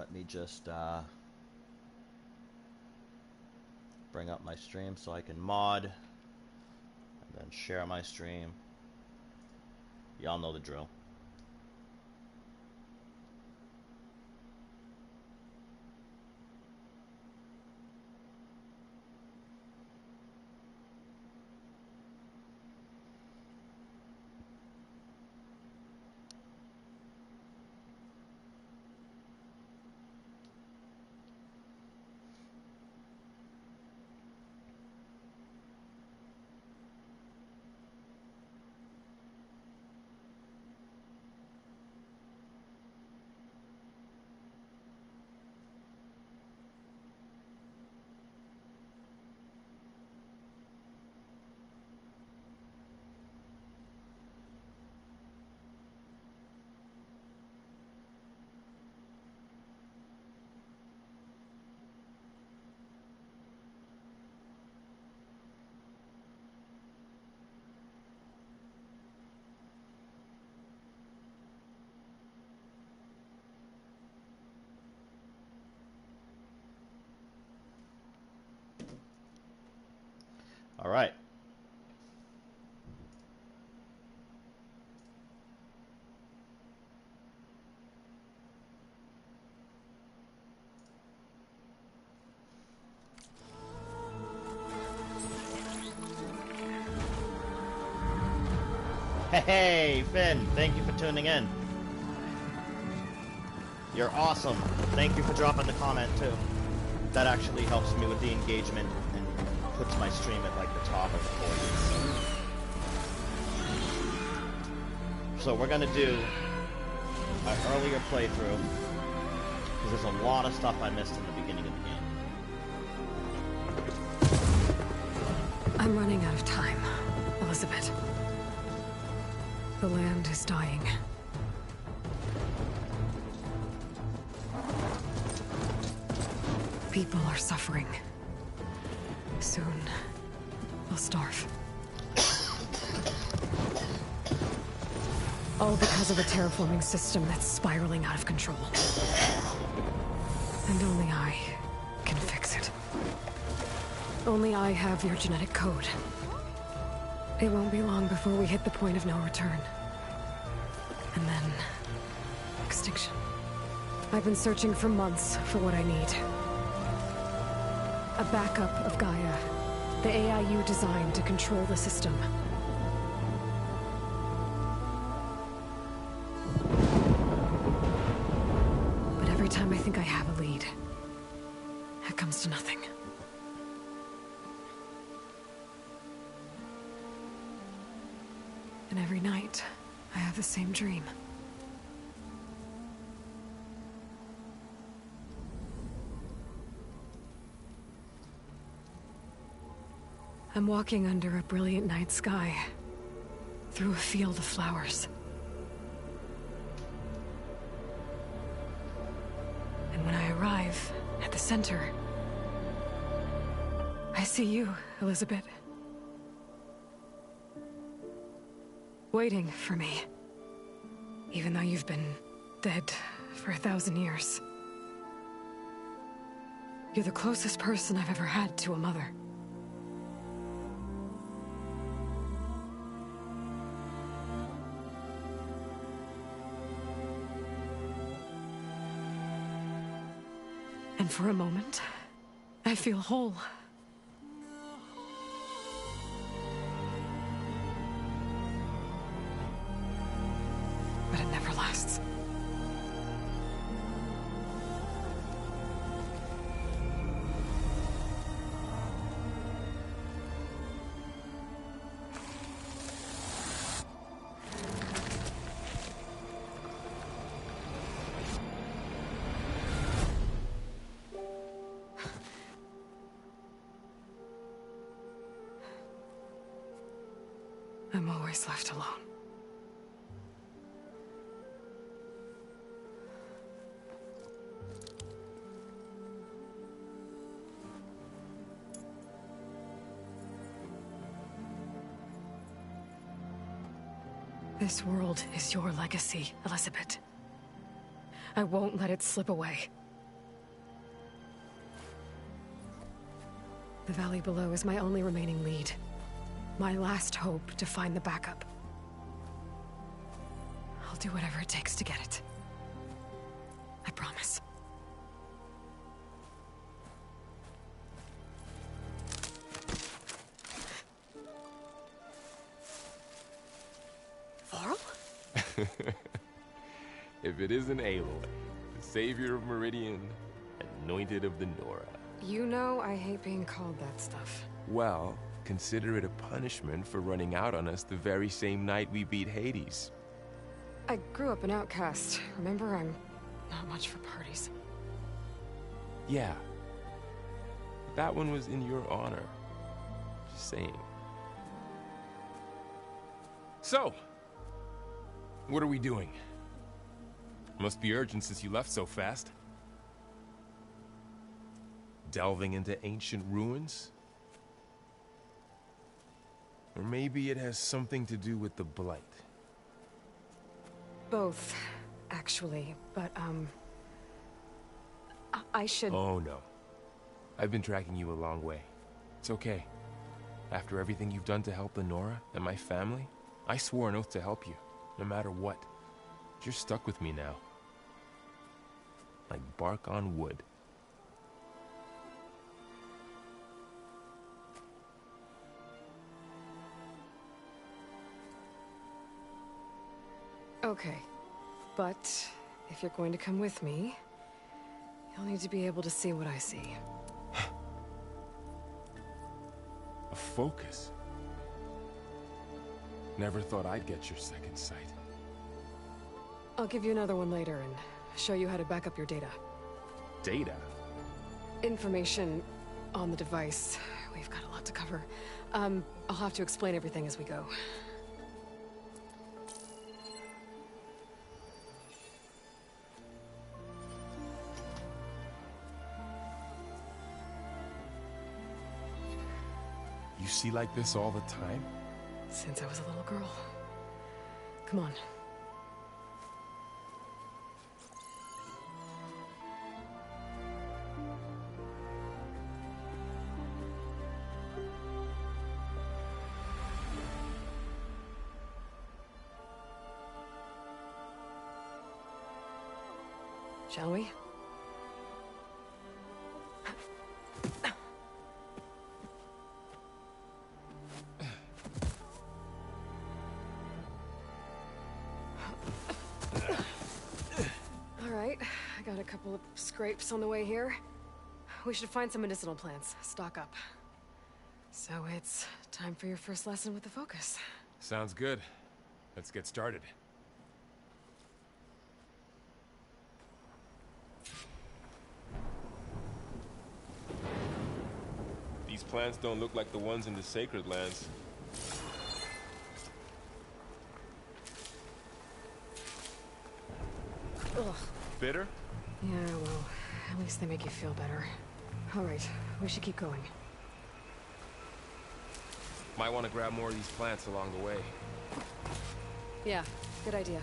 let me just bring up my stream so I can mod and then share my stream. Y'all know the drill. All right. Hey, Finn, thank you for tuning in. You're awesome. Thank you for dropping the comment, too. That actually helps me with the engagement and puts my stream at, like, the top of the course. So we're going to do an earlier playthrough, because there's a lot of stuff I missed in the beginning of the game. I'm running out of time, Elizabeth. The land is dying. People are suffering. Soon, they'll starve. All because of a terraforming system that's spiraling out of control. And only I can fix it. Only I have your genetic code. It won't be long before we hit the point of no return. And then... extinction. I've been searching for months for what I need. A backup of Gaia. The AI you designed to control the system. But every time I think I have a lead, it comes to nothing. And every night, I have the same dream. I'm walking under a brilliant night sky, through a field of flowers. And when I arrive at the center, I see you, Elizabeth. Waiting for me. Even though you've been dead for 1,000 years. You're the closest person I've ever had to a mother. And for a moment, I feel whole. But it never lasts. I'm always left alone. This world is your legacy, Elizabeth. I won't let it slip away. The valley below is my only remaining lead. My last hope to find the backup. I'll do whatever it takes to get it. I promise. Varl? If it isn't Aloy, the savior of Meridian, anointed of the Nora. You know I hate being called that stuff. Well, consider it a punishment for running out on us the very same night we beat Hades. I grew up an outcast. Remember, I'm not much for parties. Yeah. That one was in your honor. Just saying. So, what are we doing? Must be urgent since you left so fast. Delving into ancient ruins? Or maybe it has something to do with the Blight. Both, actually, but, I should... Oh, no. I've been tracking you a long way. It's okay. After everything you've done to help the Nora and my family, I swore an oath to help you, no matter what. You're stuck with me now. Like bark on wood. Okay, but if you're going to come with me, you'll need to be able to see what I see. A focus? Never thought I'd get your second sight. I'll give you another one later and show you how to back up your data. Data? Information on the device. We've got a lot to cover. I'll have to explain everything as we go. You see like this all the time? Since I was a little girl. Come on. Shall we? All right, I got a couple of scrapes on the way here. We should find some medicinal plants, stock up. So it's time for your first lesson with the Focus. Sounds good. Let's get started. These plants don't look like the ones in the Sacred Lands. Ugh. Bitter? Yeah, well, at least they make you feel better. All right, we should keep going. Might want to grab more of these plants along the way. Yeah, good idea.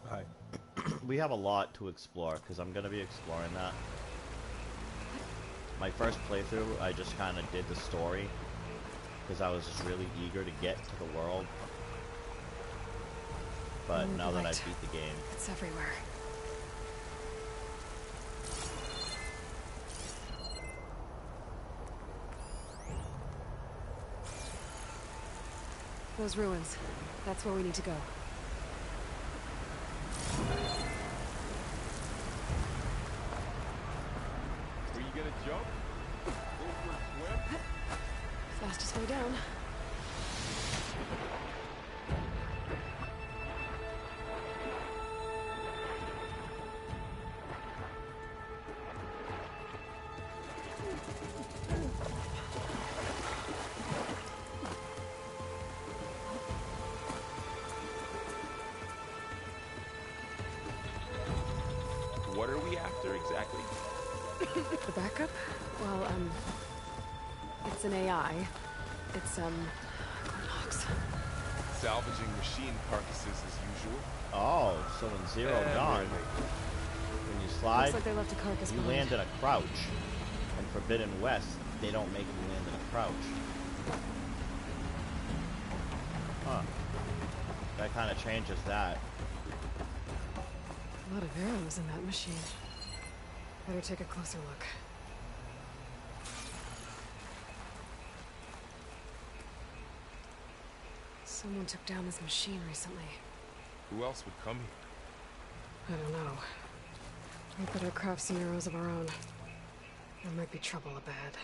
Alright. We have a lot to explore, because I'm going to be exploring that. My first playthrough, I just kind of did the story, because I was just really eager to get to the world. But now that I've beat the game... It's everywhere. Those ruins. That's where we need to go. Were you gonna jump? Go for a swim? Fastest way down. What are we after exactly? The backup? Well, it's an AI. It's, Gordon Hawks. salvaging machine carcasses as usual. Oh, so in Zero Dawn, when you slide, Looks like they left a carcass you behind. land in a crouch. In Forbidden West, they don't make you land in a crouch. Huh. That kind of changes that. A lot of arrows in that machine. Better take a closer look. Someone took down this machine recently. Who else would come here? I don't know. We better craft some arrows of our own. There might be trouble ahead.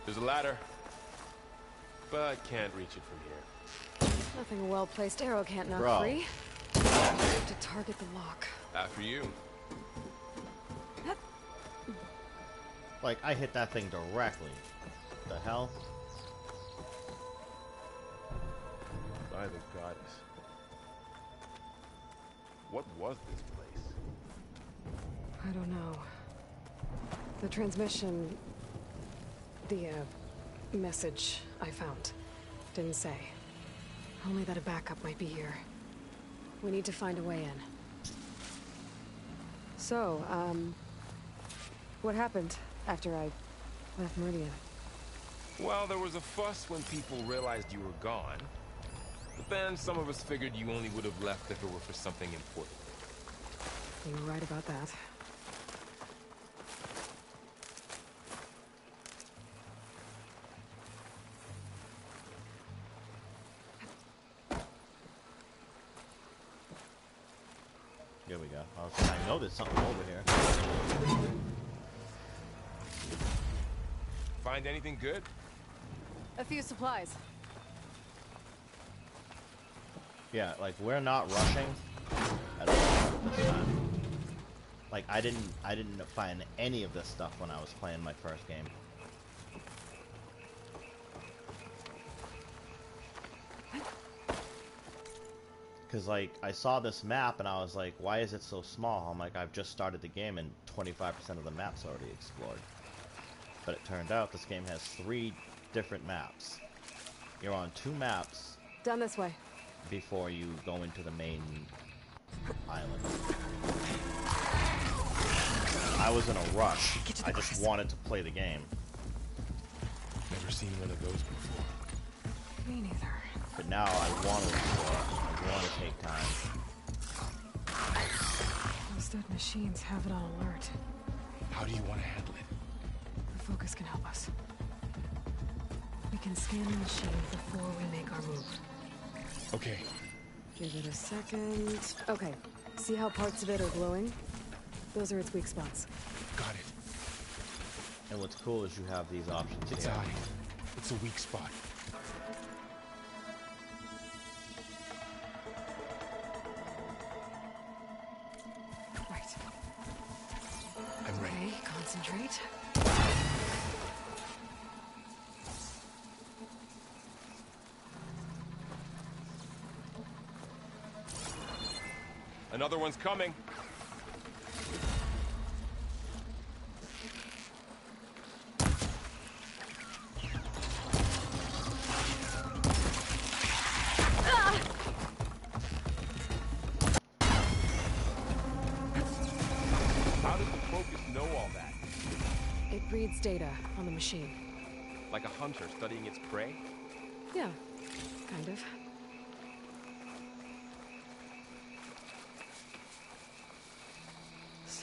There's a ladder, but can't reach it from here. Nothing a well-placed arrow can't knock Bro. free. Have to target the lock. After you. Like, I hit that thing directly. The hell? By the goddess. What was this place? I don't know. The transmission... The, message I found didn't say. Only that a backup might be here. We need to find a way in. So, what happened after I left Meridian? Well, there was a fuss when people realized you were gone. But then some of us figured you only would have left if it were for something important. You were right about that. Here we go. I know there's something over here. Find anything good? A few supplies. Yeah, like, we're not rushing at all this time. Like, I didn't find any of this stuff when I was playing my first game. Because, like, I saw this map and I was like, why is it so small? I'm like, I've just started the game and 25% of the map's already explored. But it turned out this game has 3 different maps. You're on 2 maps Down this way. before you go into the main island. I was in a rush. I just wanted to play the game. Never seen one of those before. Me neither. But now I want to explore. I want to take time. Those dead machines have it on alert. How do you want to handle it? The focus can help us. We can scan the machine before we make our move. Okay. Give it a second. Okay. See how parts of it are glowing? Those are its weak spots. Got it. And what's cool is you have these options It's here. eye. It's a weak spot. Right. I'm ready. Okay, concentrate. Another one's coming. How does the focus know all that? It reads data on the machine. Like a hunter studying its prey? Yeah, kind of.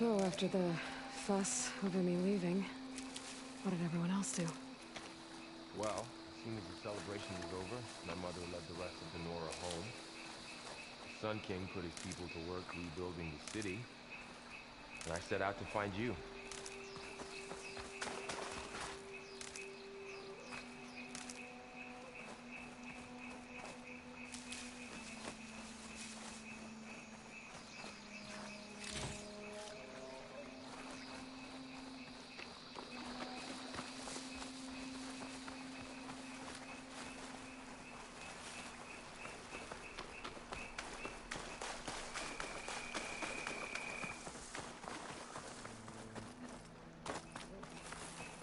So, after the fuss over me leaving, what did everyone else do? Well, as soon as the celebration was over, my mother led the rest of the Nora home. The Sun King put his people to work rebuilding the city, and I set out to find you.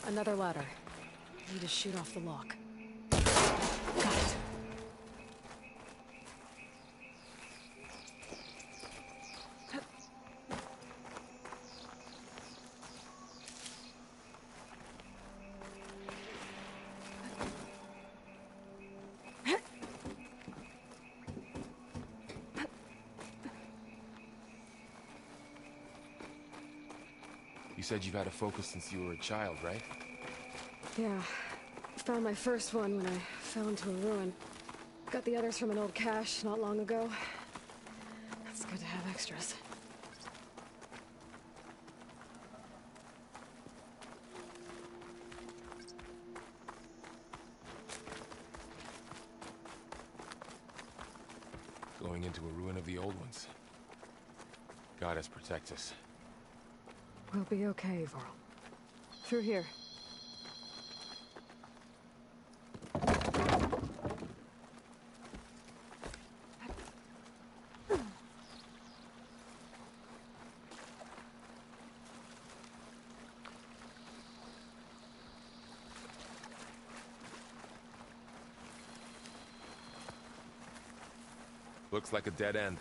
Another ladder. Need to shoot off the lock. Got it. You said you've had a focus since you were a child, right? Yeah. Found my first one when I fell into a ruin. Got the others from an old cache not long ago. It's good to have extras. Going into a ruin of the old ones. God has protect us. We'll be okay, Varl. Through here. Looks like a dead end.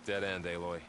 Dead end, Aloy.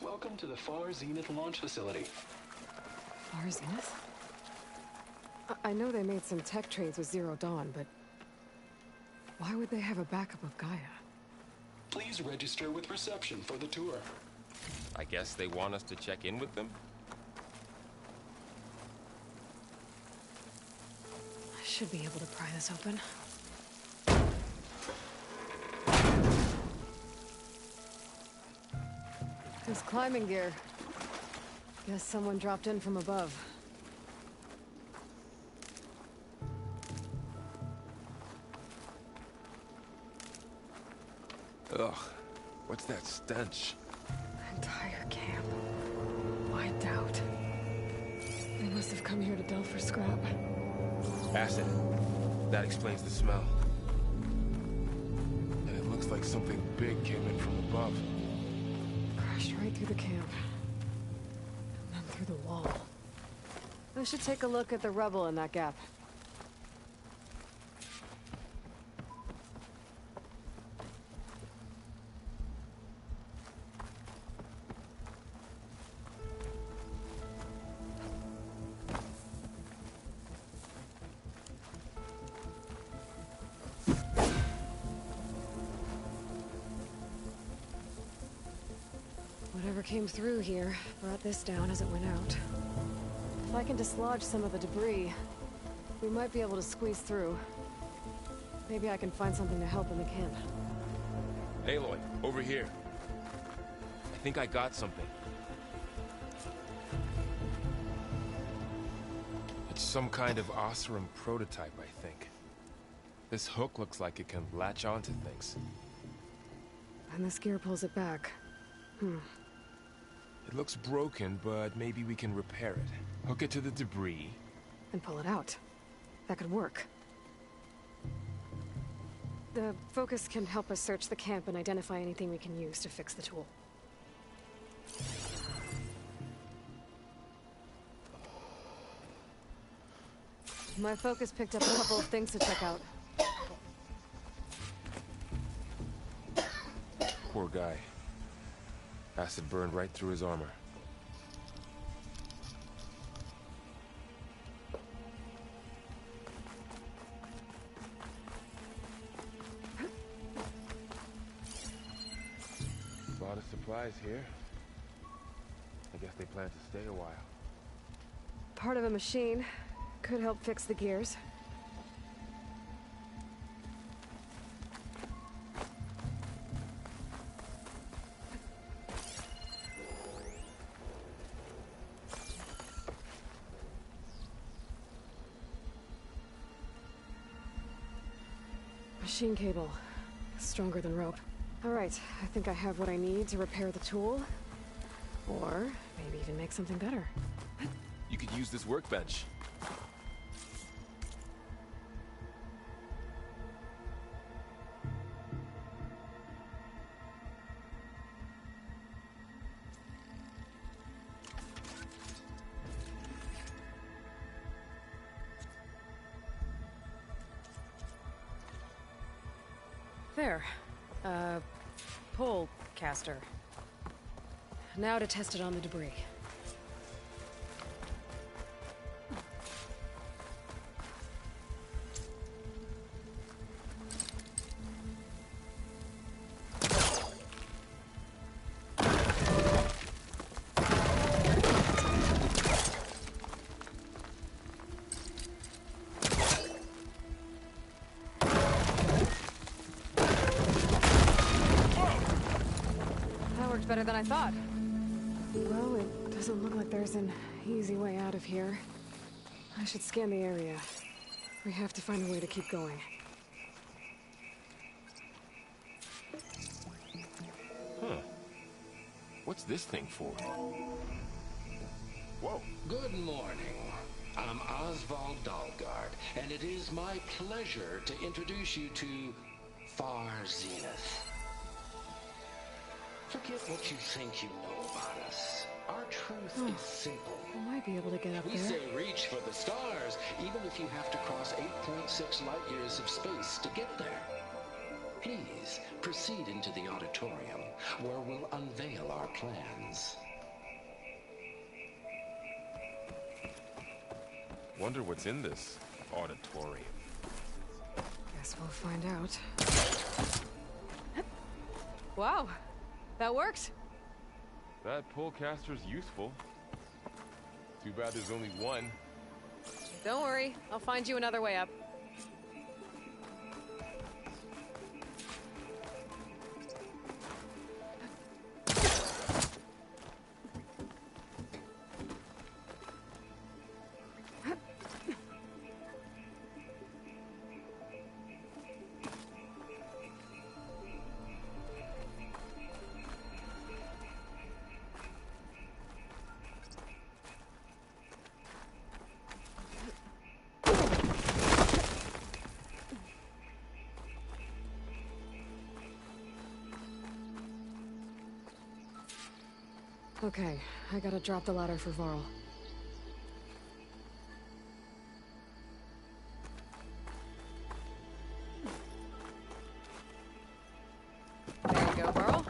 Welcome to the Far Zenith launch facility. Far Zenith? I know they made some tech trades with Zero Dawn, but why would they have a backup of Gaia? Please register with reception for the tour. I guess they want us to check in with them? I should be able to pry this open. There's climbing gear. Guess someone dropped in from above. Ugh, what's that stench? Entire camp. Wiped out. They must have come here to delve for scrap. Acid. That explains the smell. And it looks like something big came in from above. Crashed right through the camp. And then through the wall. I should take a look at the rubble in that gap. came through here brought this down as it went out. If I can dislodge some of the debris, we might be able to squeeze through. Maybe I can find something to help in the camp. Aloy, over here. I think I got something. It's some kind of Oseram prototype, I think. This hook looks like it can latch onto things. And this gear pulls it back. It looks broken, but maybe we can repair it. Hook it to the debris. And pull it out. That could work. The focus can help us search the camp and identify anything we can use to fix the tool. My focus picked up a couple of things to check out. Poor guy. Acid burned right through his armor. A lot of supplies here. I guess they plan to stay a while. Part of a machine. Could help fix the gears. Machine cable. Stronger than rope. Alright, I think I have what I need to repair the tool. Or maybe even make something better. You could use this workbench. There. Pole caster. Now to test it on the debris. Better than I thought. Well, it doesn't look like there's an easy way out of here. I should scan the area. We have to find a way to keep going. Huh. What's this thing for? Whoa. Good morning. I'm Oswald Dalgard, and it is my pleasure to introduce you to Far Zenith. Forget what you think you know about us. Our truth is simple. I might be able to get up We there. say reach for the stars, even if you have to cross 8.6 light years of space to get there. Please proceed into the auditorium, where we'll unveil our plans. Wonder what's in this auditorium. Guess we'll find out. Wow, that worked. That polecaster's useful. Too bad there's only one. Don't worry, I'll find you another way up. Okay, I gotta drop the ladder for Varl. There you go, Varl.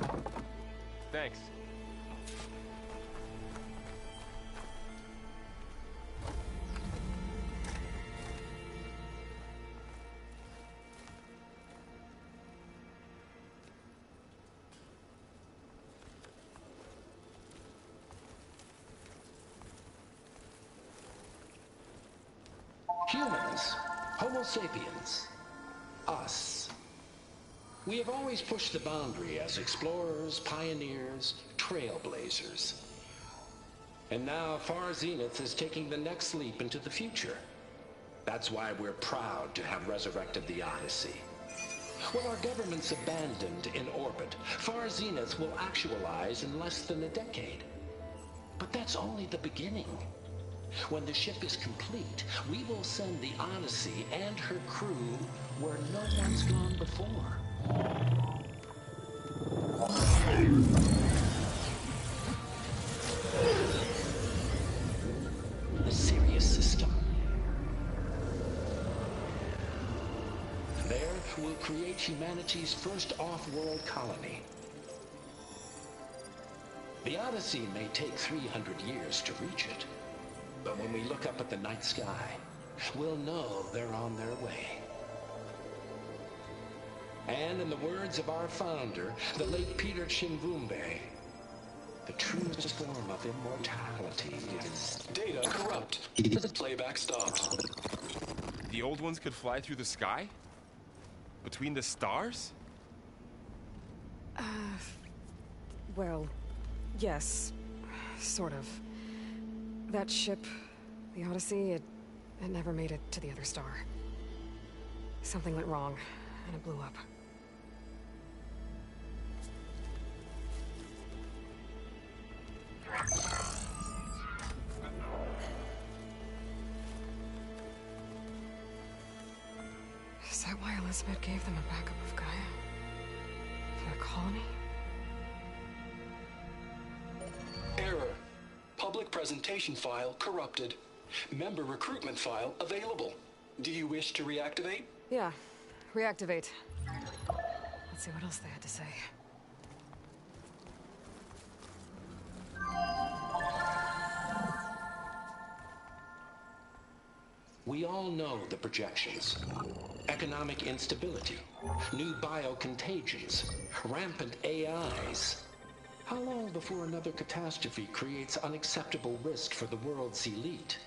Thanks. humans, Homo sapiens, us. We have always pushed the boundary as explorers, pioneers, trailblazers. And now Far Zenith is taking the next leap into the future. That's why we're proud to have resurrected the Odyssey. When our government's abandoned in orbit, Far Zenith will actualize in less than a decade. But that's only the beginning. When the ship is complete, we will send the Odyssey and her crew where no one's gone before. The Sirius system. There, we'll create humanity's first off-world colony. The Odyssey may take 300 years to reach it, but when we look up at the night sky, we'll know they're on their way. And in the words of our founder, the late Peter Chimvumbe, the truest form of immortality is... Data corrupt. Playback stopped. The old ones could fly through the sky? Between the stars? Well, yes. Sort of. That ship, the Odyssey, it never made it to the other star. Something went wrong, and it blew up. Is that why Elizabeth gave them a backup of Gaia? For their colony? Error. Public presentation file corrupted. Member recruitment file available. Do you wish to reactivate? Yeah. Reactivate. Let's see what else they had to say. We all know the projections. Economic instability, new biocontagions, rampant AIs. How long before another catastrophe creates unacceptable risk for the world's elite?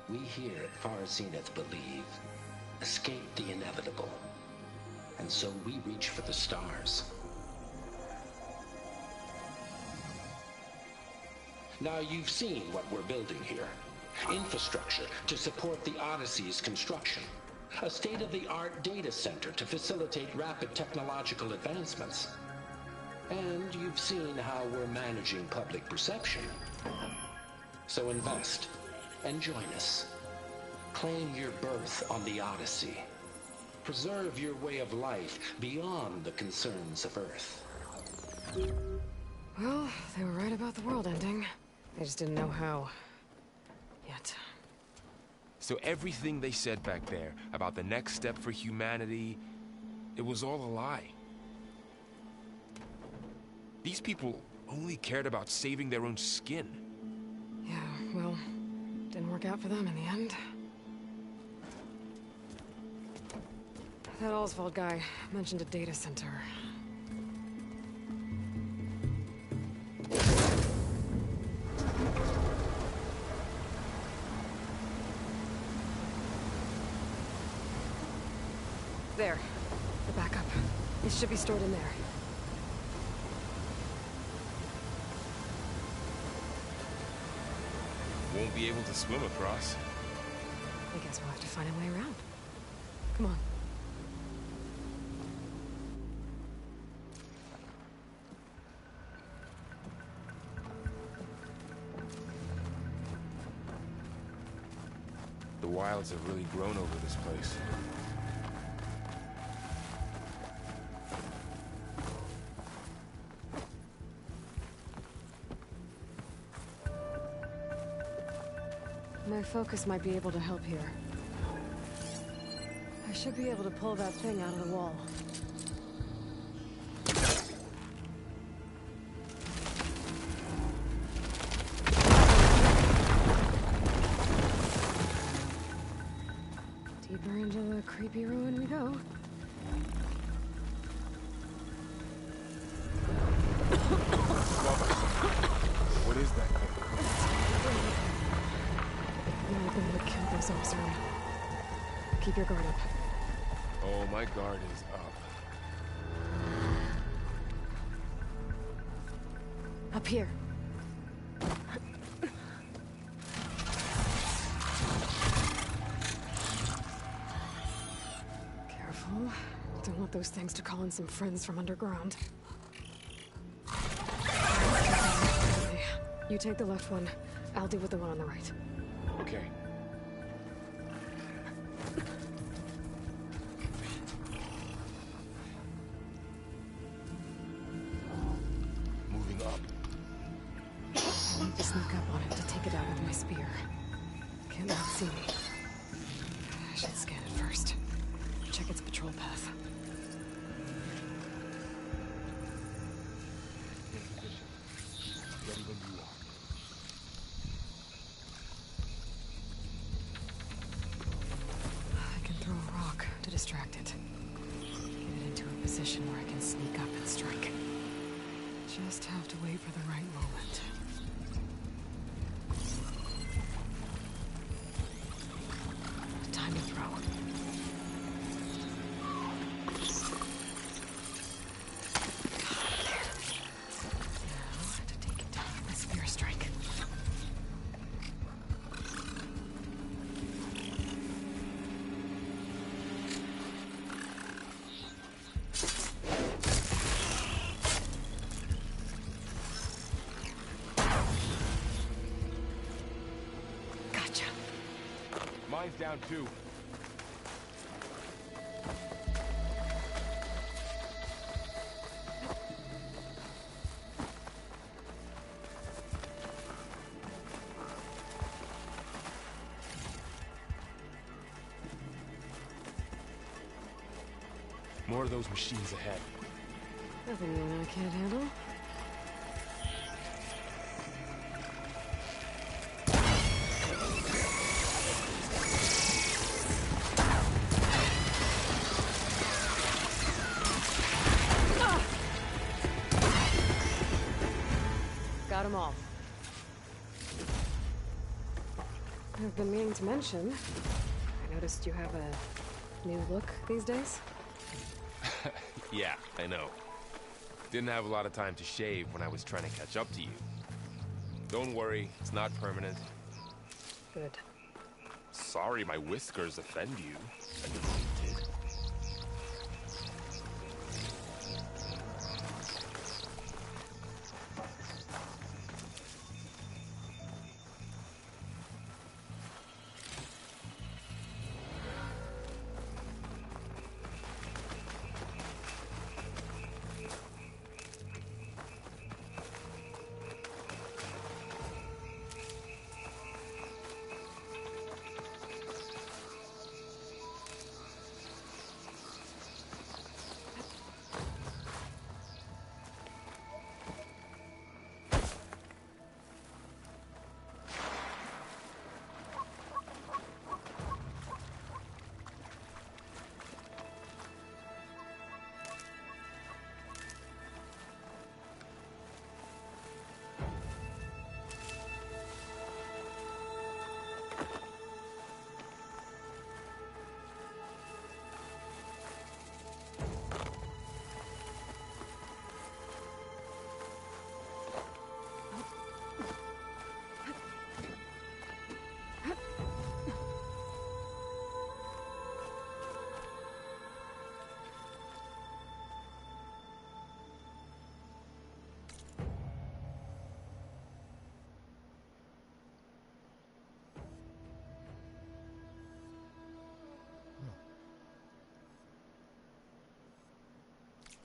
We here at Far Zenith believe, escape the inevitable. And so we reach for the stars. Now you've seen what we're building here. Infrastructure to support the Odyssey's construction. A state-of-the-art data center to facilitate rapid technological advancements. And you've seen how we're managing public perception. So invest and join us. Claim your berth on the Odyssey. Preserve your way of life beyond the concerns of Earth. Well, they were right about the world ending. They just didn't know how. Yet. So everything they said back there about the next step for humanity, it was all a lie. These people only cared about saving their own skin. Yeah, well, didn't work out for them in the end. That Oswald guy mentioned a data center. There. The backup. It should be stored in there. Won't be able to swim across. I guess we'll have to find a way around. Come on. The wilds have really grown over this place. My focus might be able to help here. I should be able to pull that thing out of the wall. Deeper into the creepy ruin we go. What is that thing? The thing that killed those Oseram. Keep your guard up. Oh, my guard is up. Up here. Careful. Don't want those things to call in some friends from underground. You take the left one. I'll deal with the one on the right. Okay. Moving up. I need to sneak up on it to take it out with my spear. Can't let it see me. I should scan it first. Check its patrol path. In position. Ready when you are. I can throw a rock to distract it. Get it into a position where I can sneak up and strike. Just have to wait for the right moment. Time to throw. Now, to take it down with my spear strike. Gotcha. Mine's down too. More of those machines ahead. Nothing you and I can't handle. Got them all. I've been meaning to mention, I noticed you have a new look these days. Yeah, I know. Didn't have a lot of time to shave when I was trying to catch up to you. Don't worry, it's not permanent. Good. Sorry my whiskers offend you. I didn't mean to.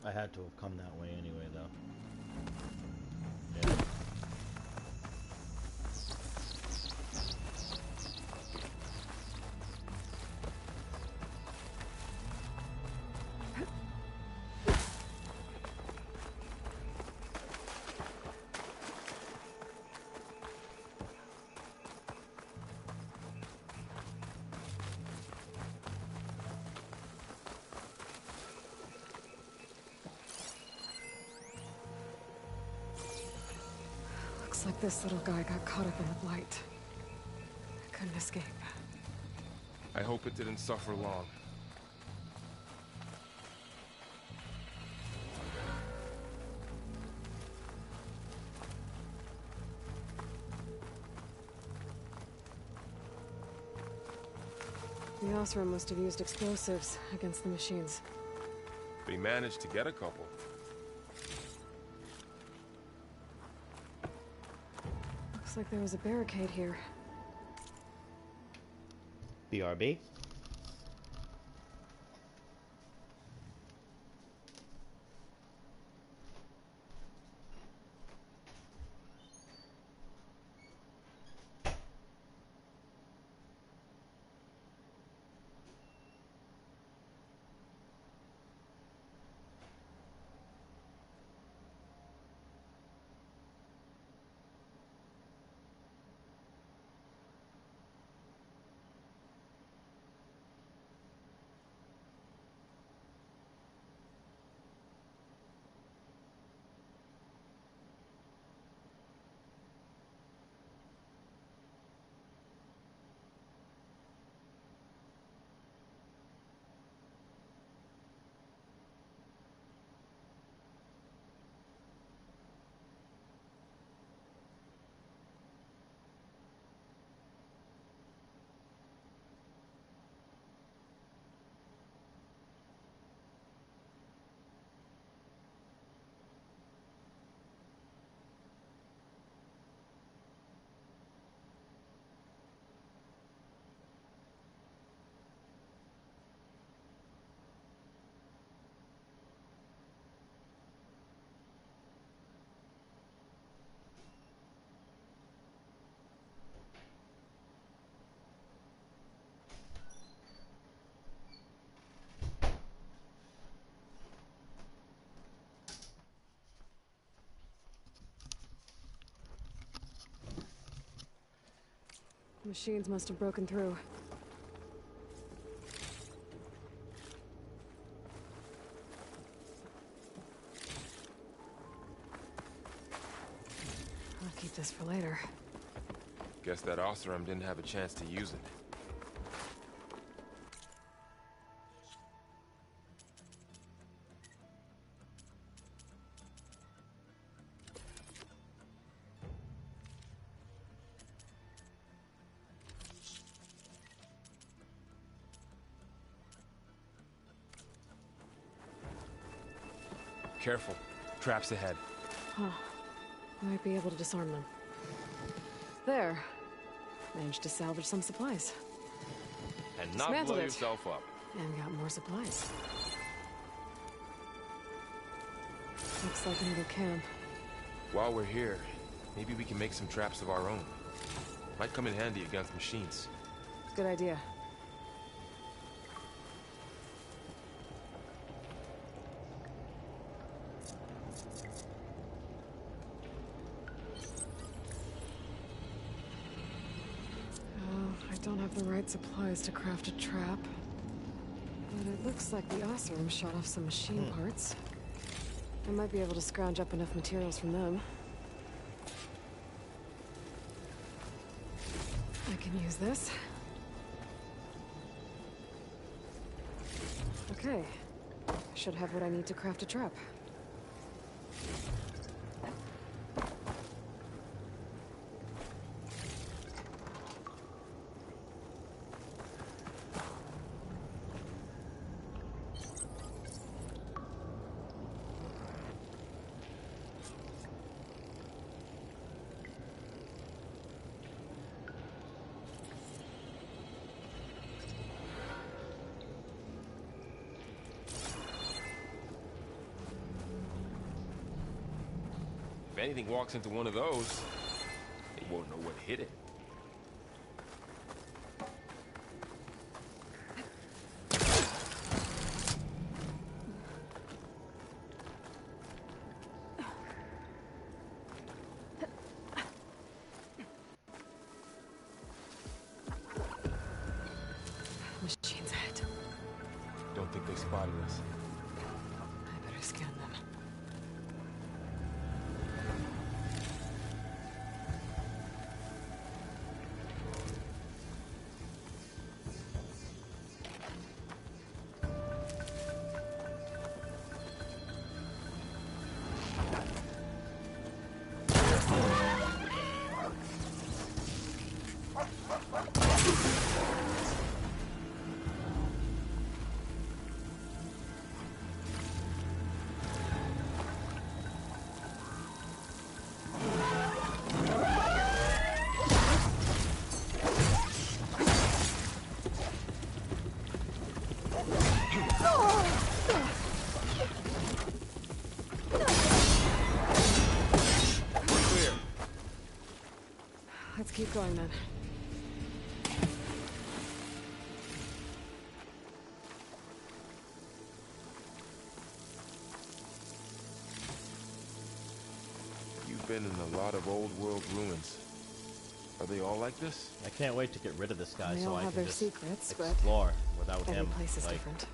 I had to have come that way anyway, though. Yeah. Looks like this little guy got caught up in the blight. Couldn't escape. I hope it didn't suffer long. The Oseram must have used explosives against the machines. But he managed to get a couple. Looks like there was a barricade here. BRB. Machines must have broken through. I'll keep this for later. Guess that Oseram didn't have a chance to use it. Careful. Traps ahead. Huh. Might be able to disarm them. There. Managed to salvage some supplies. And not Dismantled blow it. yourself up. And got more supplies. Looks like another camp. While we're here, maybe we can make some traps of our own. Might come in handy against machines. Good idea. I don't have the right supplies to craft a trap. But it looks like the Oseram shot off some machine parts. I might be able to scrounge up enough materials from them. I can use this. Okay. I should have what I need to craft a trap. If anything walks into one of those, they won't know what hit it. Machines ahead. Don't think they spotted us. I better scan them. Clear. Let's keep going then. You've been in a lot of old world ruins. Are they all like this? I can't wait to get rid of this guy They so all I have can their just secrets, but explore without every him. place is Like, different.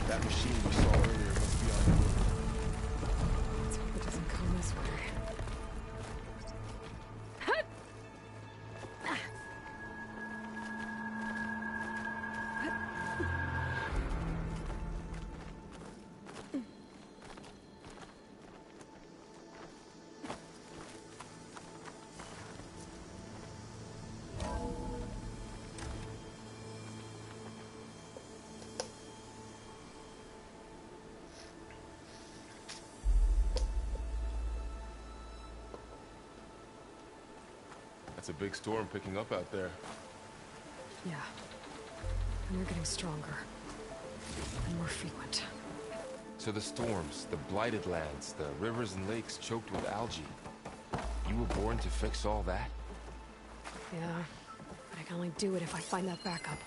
That machine we saw earlier must be on the move. Let's hope it doesn't come this way. That's a big storm picking up out there. Yeah. And they're getting stronger. And more frequent. So the storms, the blighted lands, the rivers and lakes choked with algae. You were born to fix all that? Yeah. But I can only do it if I find that backup.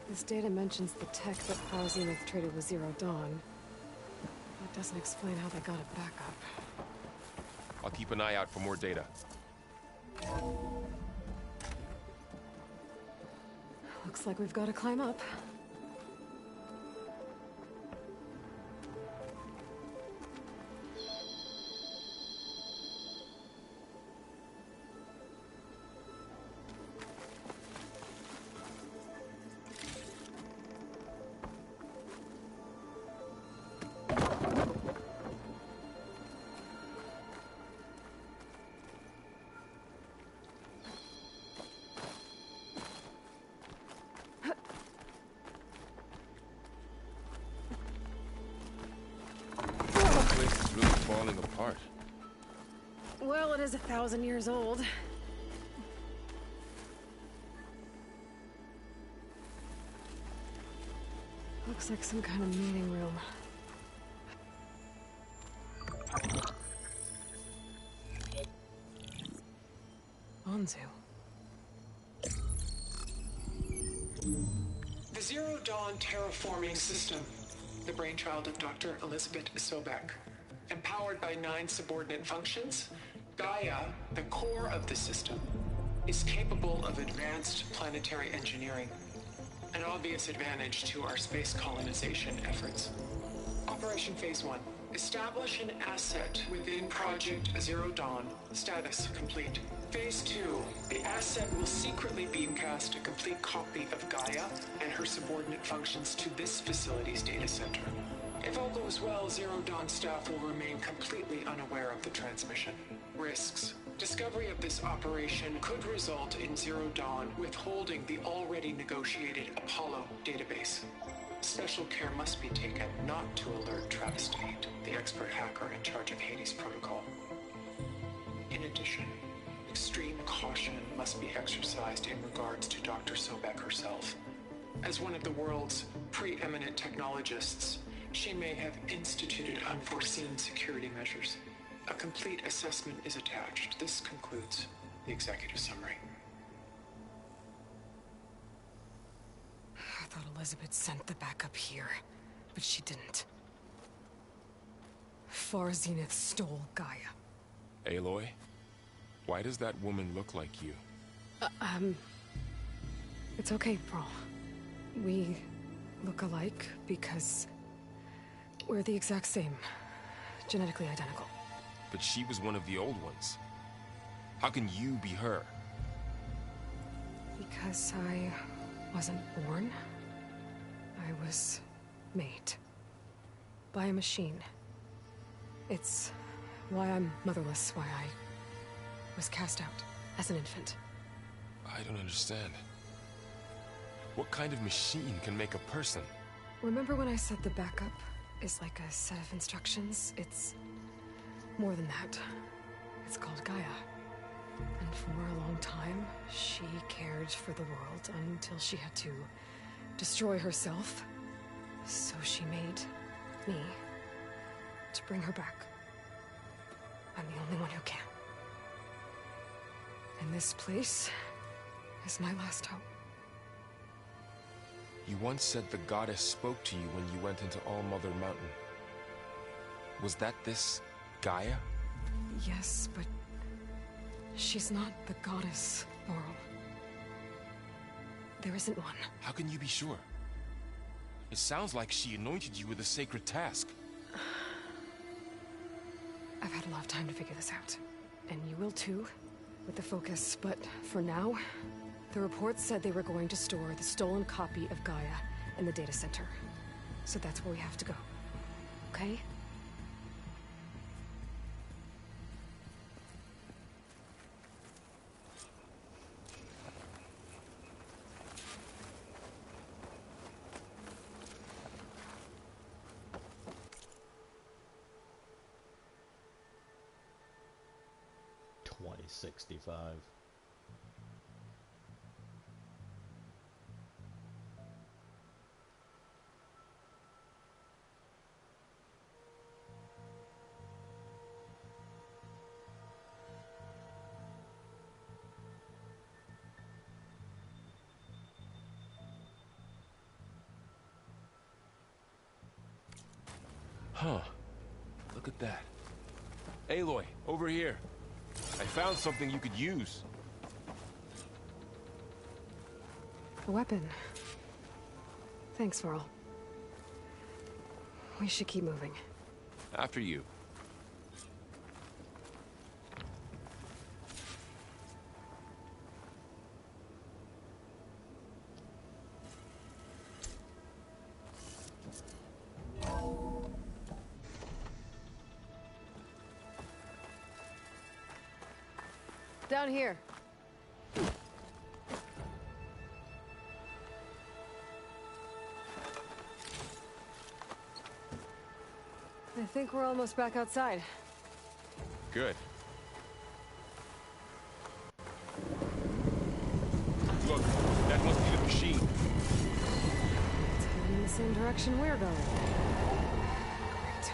This data mentions the tech that Frau Zenith traded with Zero Dawn. It doesn't explain how they got it back up. I'll keep an eye out for more data. Looks like we've got to climb up. The place is really falling apart. Well, it is 1,000 years old. Looks like some kind of meeting room. Anzu. The Zero Dawn terraforming system, the brainchild of Dr. Elizabeth Sobek. Empowered by 9 subordinate functions, Gaia, the core of the system, is capable of advanced planetary engineering, an obvious advantage to our space colonization efforts. Operation Phase 1. Establish an asset within Project Zero Dawn. Status complete. Phase 2. The asset will secretly beamcast a complete copy of Gaia and her subordinate functions to this facility's data center. If all goes well, Zero Dawn staff will remain completely unaware of the transmission. Risks. Discovery of this operation could result in Zero Dawn withholding the already negotiated Apollo database. Special care must be taken not to alert Travis Tate, the expert hacker in charge of Hades Protocol. In addition, extreme caution must be exercised in regards to Dr. Sobek herself. As one of the world's preeminent technologists, she may have instituted unforeseen security measures. A complete assessment is attached. This concludes the executive summary. I thought Elizabeth sent the backup here, but she didn't. Far Zenith stole Gaia. Aloy? Why does that woman look like you? It's okay, Pearl. We look alike because we're the exact same. Genetically identical. But she was one of the old ones. How can you be her? Because I wasn't born. I was made. By a machine. It's why I'm motherless, why I was cast out as an infant. I don't understand. What kind of machine can make a person? Remember when I said the backup is like a set of instructions? It's more than that. It's called Gaia. And for a long time, she cared for the world until she had to destroy herself. So she made me to bring her back. I'm the only one who can. And this place is my last hope. You once said the goddess spoke to you when you went into All-Mother Mountain. Was that this Gaia? Yes, but she's not the goddess, Laurel. There isn't one. How can you be sure? It sounds like she anointed you with a sacred task. I've had a lot of time to figure this out. And you will too, with the focus. But for now, the report said they were going to store the stolen copy of Gaia in the data center. So that's where we have to go. Okay? $20.65. Huh. Look at that. Aloy, over here. I found something you could use. A weapon. Thanks, Varl. We should keep moving. After you. Down here. I think we're almost back outside. Good. Look, that must be the machine. It's heading in the same direction we're going. Great.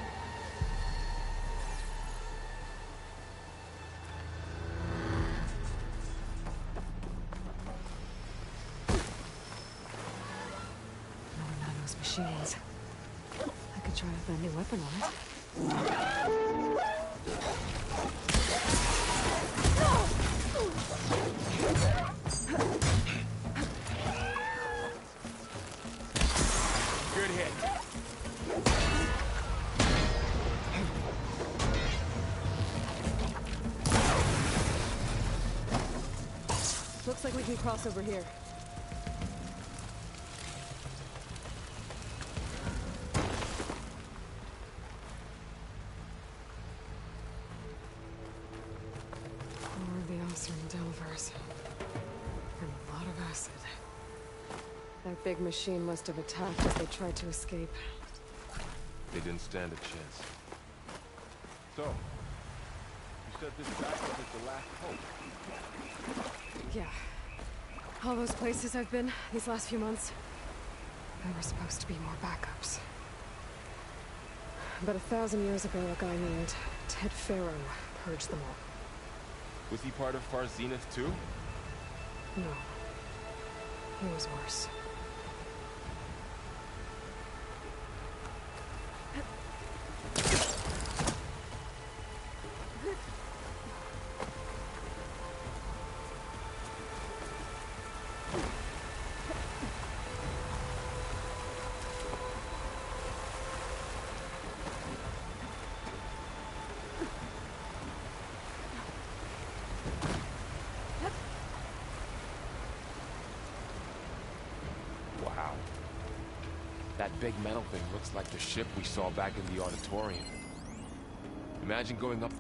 Another one of those machines. I could try to put a new weapon on it. Good hit. Looks like we can cross over here. Delvers. And a lot of acid. That big machine must have attacked as they tried to escape. They didn't stand a chance. So, you said this backup is the last hope. Yeah. All those places I've been these last few months, there were supposed to be more backups. But 1,000 years ago, a guy named Ted Faro purged them all. Was he part of Far Zenith too? No. He was worse. That big metal thing looks like the ship we saw back in the auditorium. Imagine going up...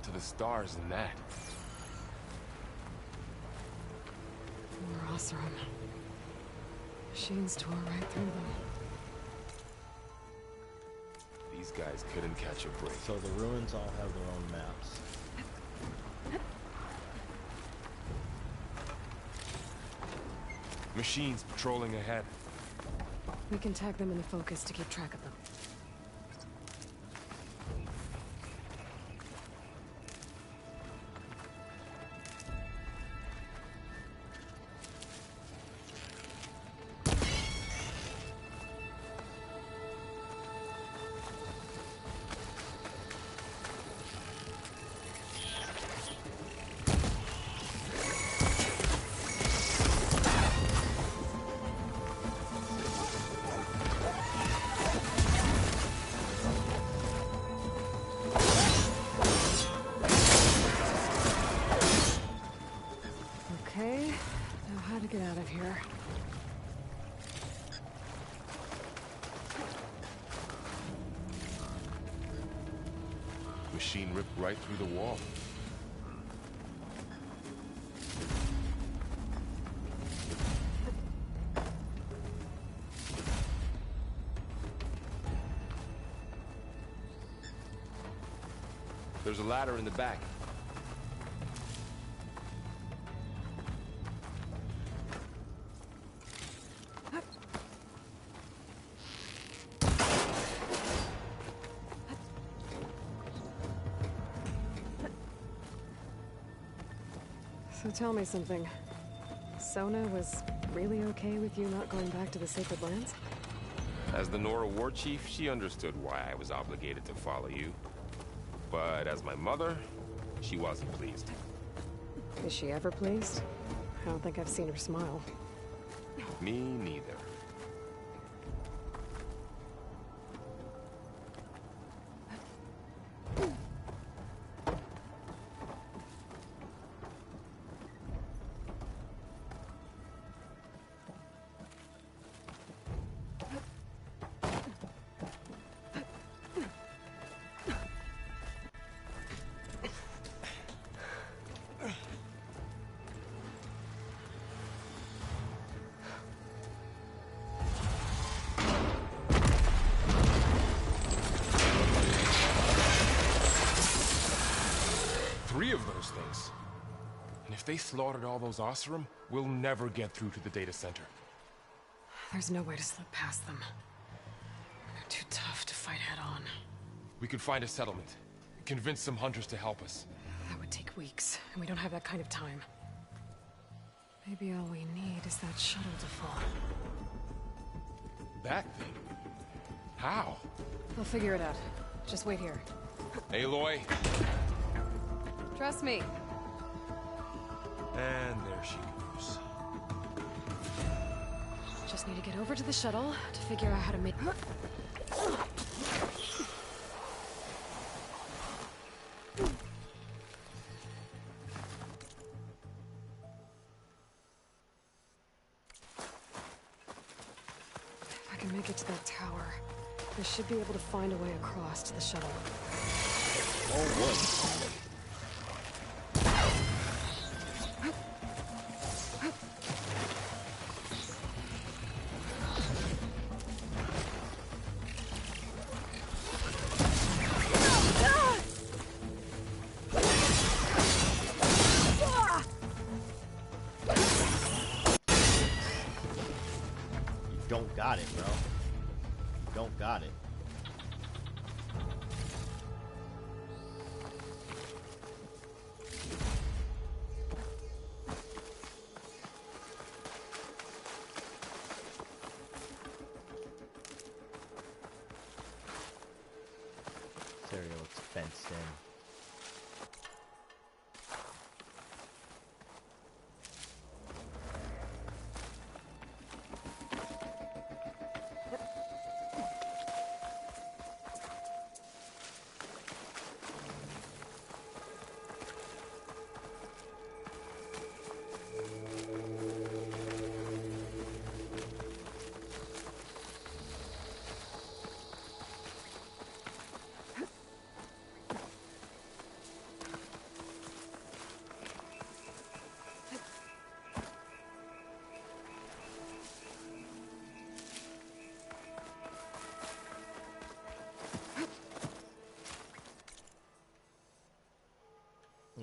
to the stars in that. More Oseram. Machines tore right through them. These guys couldn't catch a break. So the ruins all have their own maps. Machines patrolling ahead. We can tag them in the focus to keep track of them. Okay, now how to get out of here. Machine ripped right through the wall. There's a ladder in the back. So tell me something. Sona was really okay with you not going back to the Sacred Lands? As the Nora war chief, she understood why I was obligated to follow you. But as my mother, she wasn't pleased. Is she ever pleased? I don't think I've seen her smile. Me neither. Three of those things. And if they slaughtered all those Oseram, we'll never get through to the data center. There's no way to slip past them. They're too tough to fight head-on. We could find a settlement. Convince some hunters to help us. That would take weeks, and we don't have that kind of time. Maybe all we need is that shuttle to fall. That thing? How? We'll figure it out. Just wait here. Aloy. Trust me. And there she goes. Just need to get over to the shuttle to figure out how to make... If I can make it to that tower, I should be able to find a way across to the shuttle. Oh, wood. Don't got it, bro. Don't got it.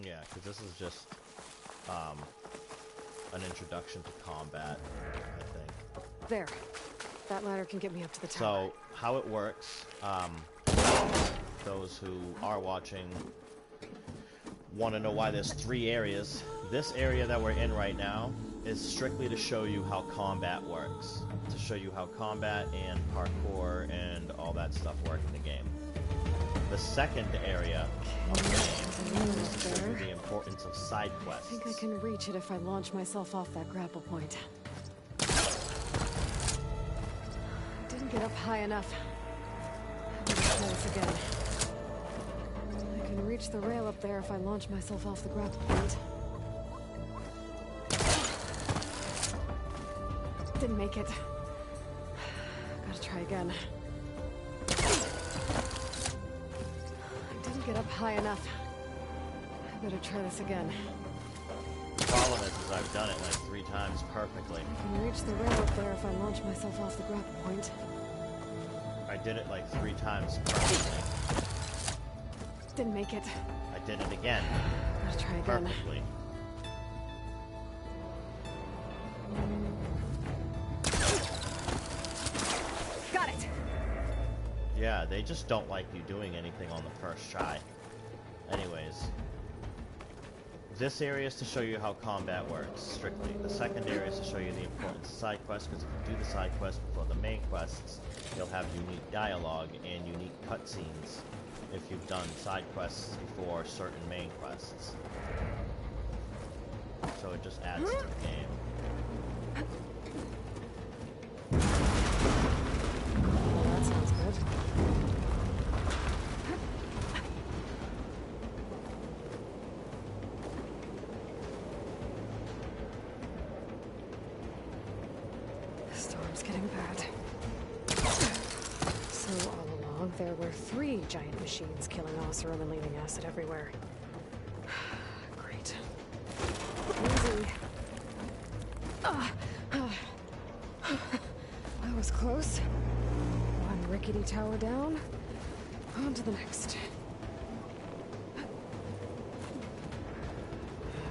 Yeah, because this is just an introduction to combat, I think. There. That ladder can get me up to the tower. So, how it works, those who are watching want to know why there's 3 areas. This area that we're in right now is strictly to show you how combat works. To show you how combat and parkour and all that stuff work in the game. The second area of the game is to show you the importance of side quests. I think I can reach it if I launch myself off that grapple point. Didn't get up high enough. Let's try this again. I can reach the rail up there if I launch myself off the grapple point. Didn't make it. Gotta try again. I didn't get up high enough. I better try this again. The problem is I've done it like 3 times perfectly. I can reach the rail up there if I launch myself off the grapple point. I did it like 3 times perfectly. Didn't make it. I did it again. Gotta try again. Perfectly. Got it! Yeah, they just don't like you doing anything on the first try. Anyways. This area is to show you how combat works, strictly. The second area is to show you the importance of side quests, because if you do the side quests before the main quests, you'll have unique dialogue and unique cutscenes if you've done side quests before certain main quests. So it just adds to the game. Well, that sounds good. The storm's getting bad. So all along, there were 3 giant machines killing Oseram and leaving acid everywhere. Great. Easy. That was close. One rickety tower down. On to the next. I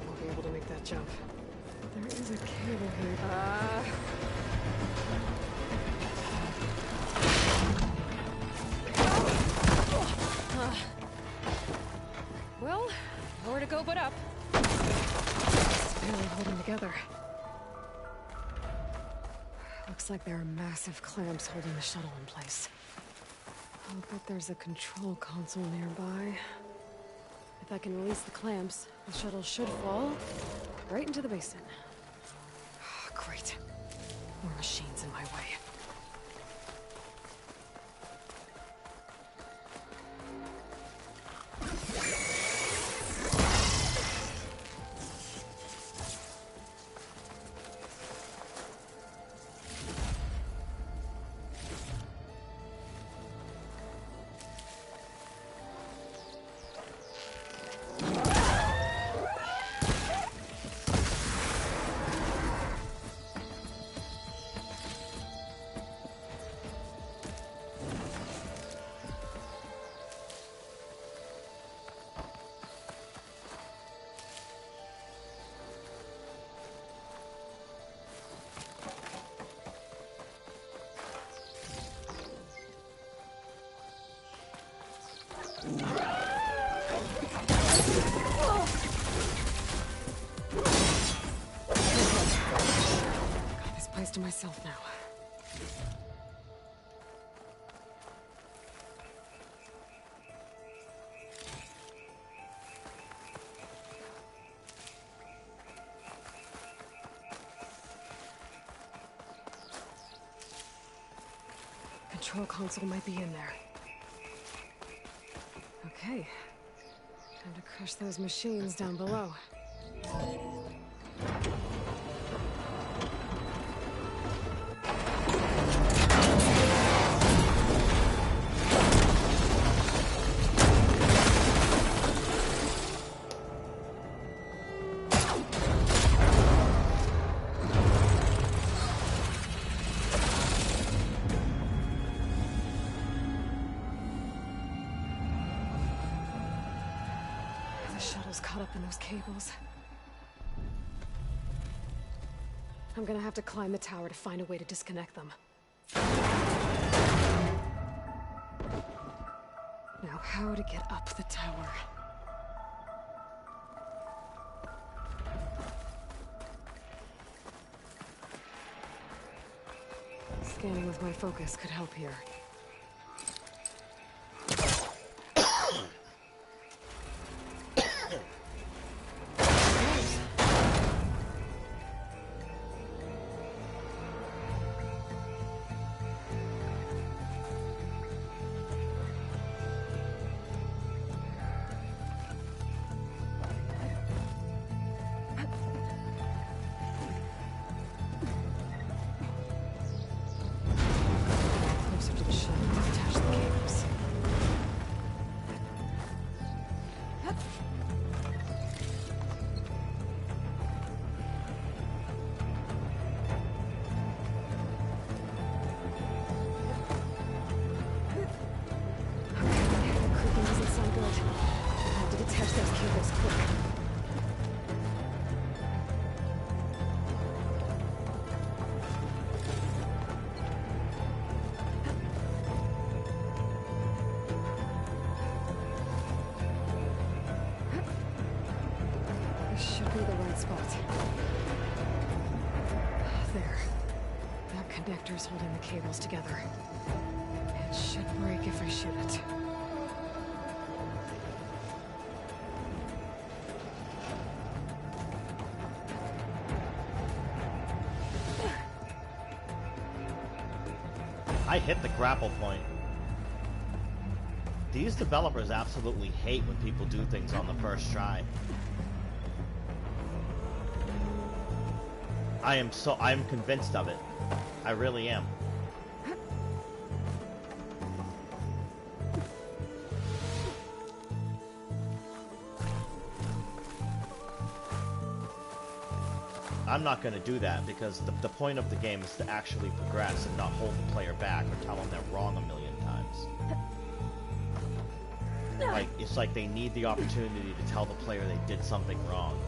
won't be able to make that jump. There is a cable here. Well, nowhere to go but up. It's barely holding together. Looks like there are massive clamps holding the shuttle in place. I'll bet there's a control console nearby. If I can release the clamps, the shuttle should fall right into the basin. Great. More machines in my way. Got this place to myself now. Control console might be in there. Okay. Time to crush those machines down below. The shuttle assholes caught up in those cables. I'm gonna have to climb the tower to find a way to disconnect them. Now, how to get up the tower? Scanning with my focus could help here. Connector's holding the cables together. It should break if I shoot it. I hit the grapple point. These developers absolutely hate when people do things on the first try. I'm convinced of it. I really am. I'm not going to do that because the point of the game is to actually progress and not hold the player back or tell them they're wrong a million times. Like, it's like they need the opportunity to tell the player they did something wrong.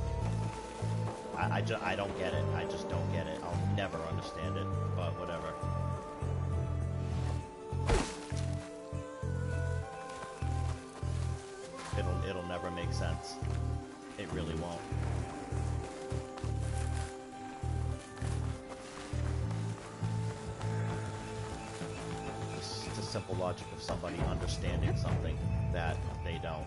I don't get it. I just don't get it. I'll never understand it, but whatever. It'll never make sense. It really won't. It's the simple logic of somebody understanding something that they don't.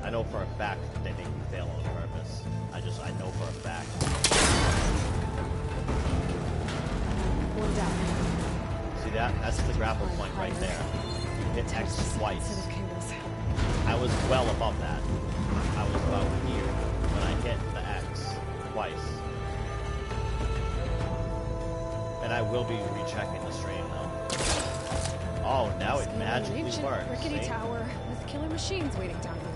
I know for a fact that they make you fail on purpose. I know for a fact. One down. See that? That's the grapple point right there. You hit X twice. I was well above that. I was about here when I hit the X twice. And I will be rechecking the stream though. Oh, now it magically works. Rickety tower with killer machines waiting down below.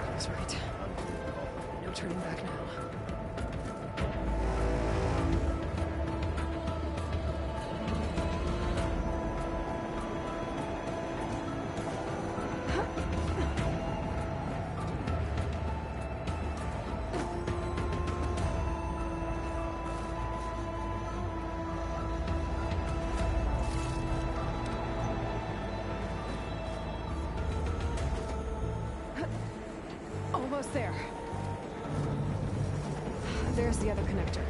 I was right. No turning back now. Almost there. There's the other connector.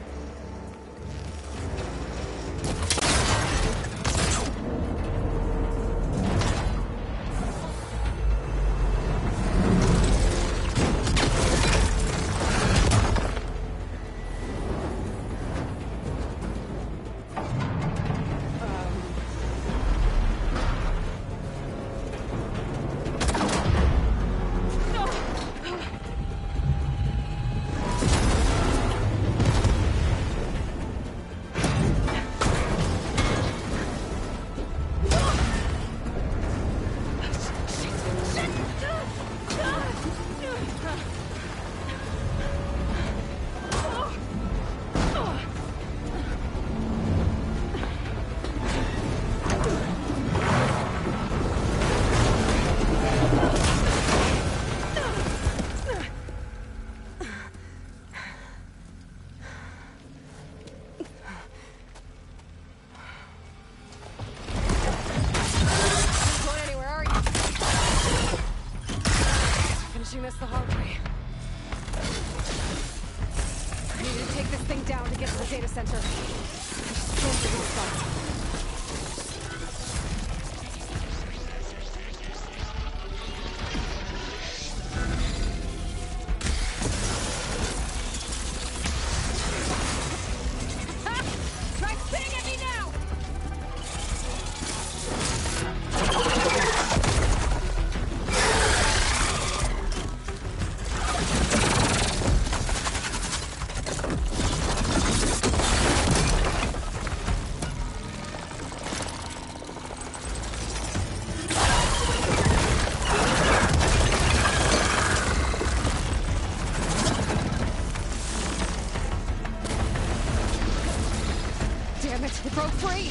fight. Damn it, it broke free!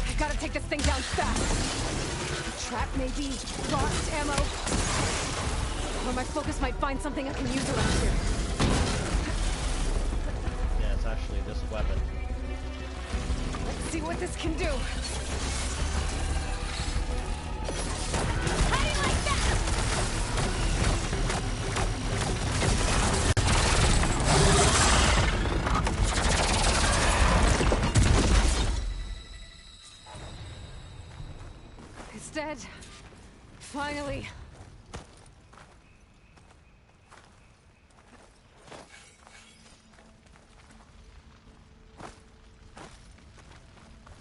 I gotta take this thing down fast. The trap may be lost ammo. Or my focus might find something I can use around here. Yeah, it's actually this weapon. Let's see what this can do. It's dead. Finally.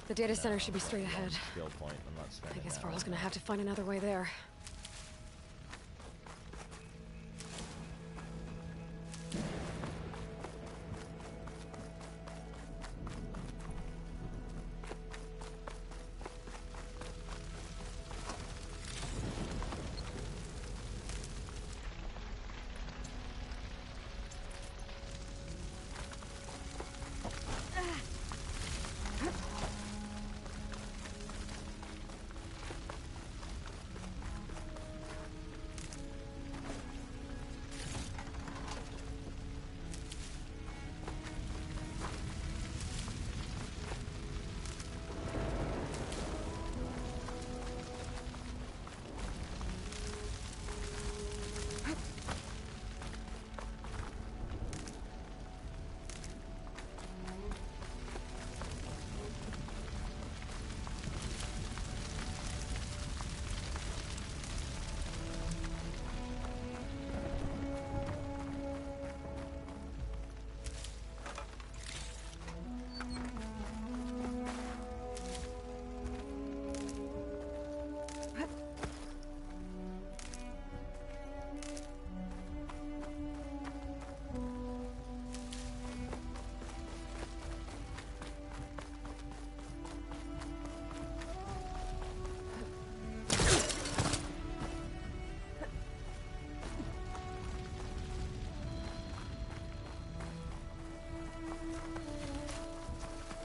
The data center should be straight ahead. Skill point. I'm not I spending guess that Varl's one. gonna have to find another way there.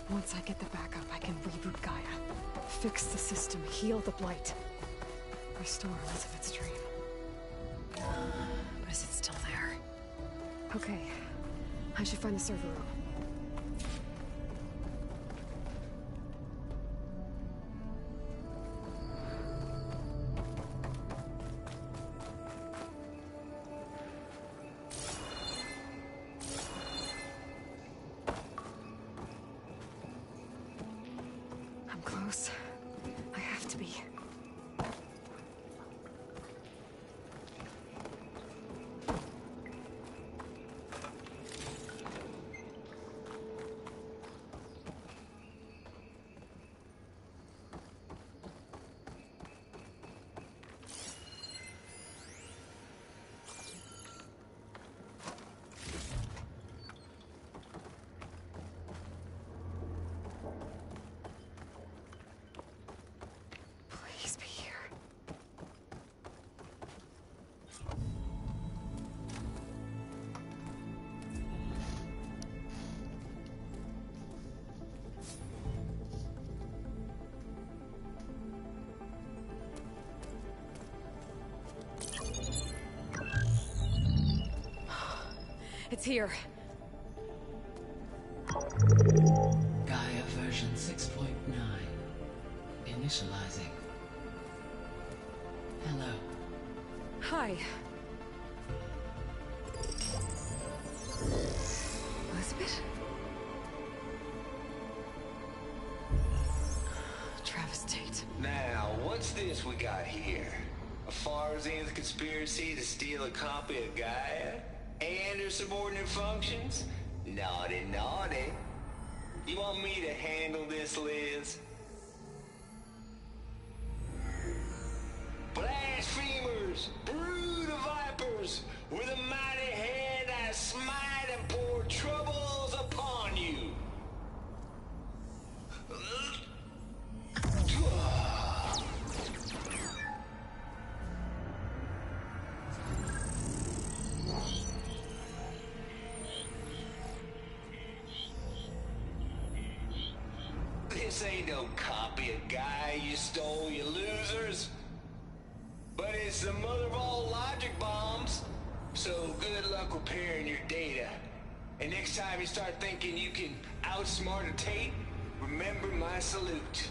Once I get the backup, I can reboot Gaia. Fix the system, heal the Blight. Restore Elizabeth's dream. But is it still there? Okay. I should find the server room. I'm close. I have to be. Please be here. It's here. Gaia version 6.9. Initializing. Hello. Hi. Elizabeth? Now, what's this we got here? A Farzian's conspiracy to steal a copy of Gaia? And her subordinate functions? Naughty, naughty. You want me to handle this, Liz? Blasphemers! Brood of vipers! With a mighty hand I smite and pour troubles upon you! This ain't no copy of Gaia you stole, you losers. But it's the mother of all logic bombs. So good luck repairing your data. And next time you start thinking you can outsmart a Tate, remember my salute.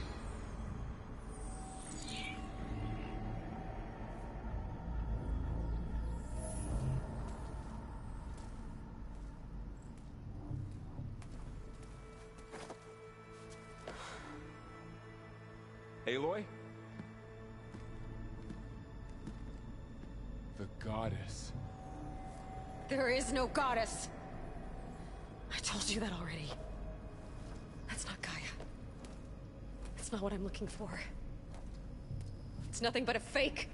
Aloy? The goddess. There is no goddess! I told you that already. That's not Gaia. It's not what I'm looking for. It's nothing but a fake.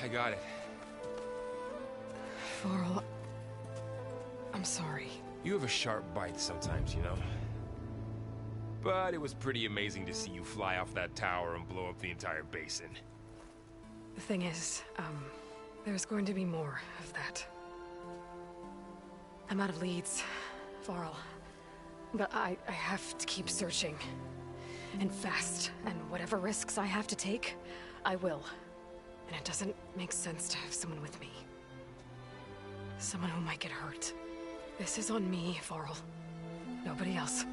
I got it. Varl, I'm sorry. You have a sharp bite sometimes, you know? But it was pretty amazing to see you fly off that tower and blow up the entire basin. The thing is, there's going to be more of that. I'm out of leads, Varl. But I have to keep searching. And fast. And whatever risks I have to take, I will. And it doesn't make sense to have someone with me. Someone who might get hurt. This is on me, Varl. Nobody else.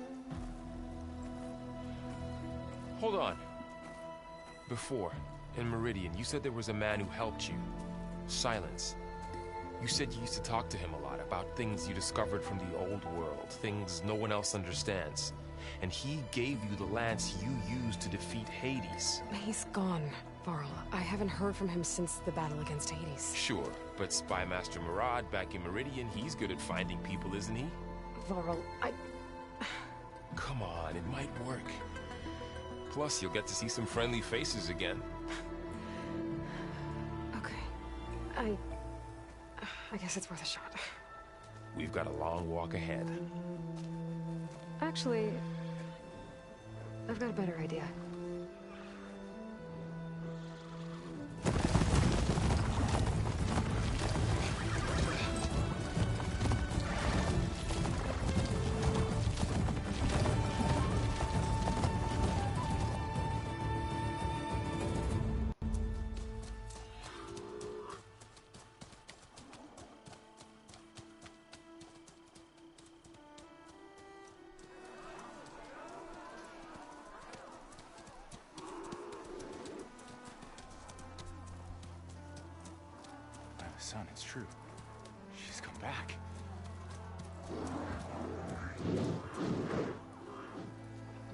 Hold on. Before, in Meridian, you said there was a man who helped you. Silence. You said you used to talk to him a lot about things you discovered from the old world, things no one else understands. And he gave you the lance you used to defeat Hades. He's gone, Varl. I haven't heard from him since the battle against Hades. Sure, but Spy Master Murad back in Meridian, he's good at finding people, isn't he? Varl, Come on, it might work. Plus, you'll get to see some friendly faces again. Okay. I guess it's worth a shot. We've got a long walk ahead. Actually, I've got a better idea. Son, it's true. She's come back.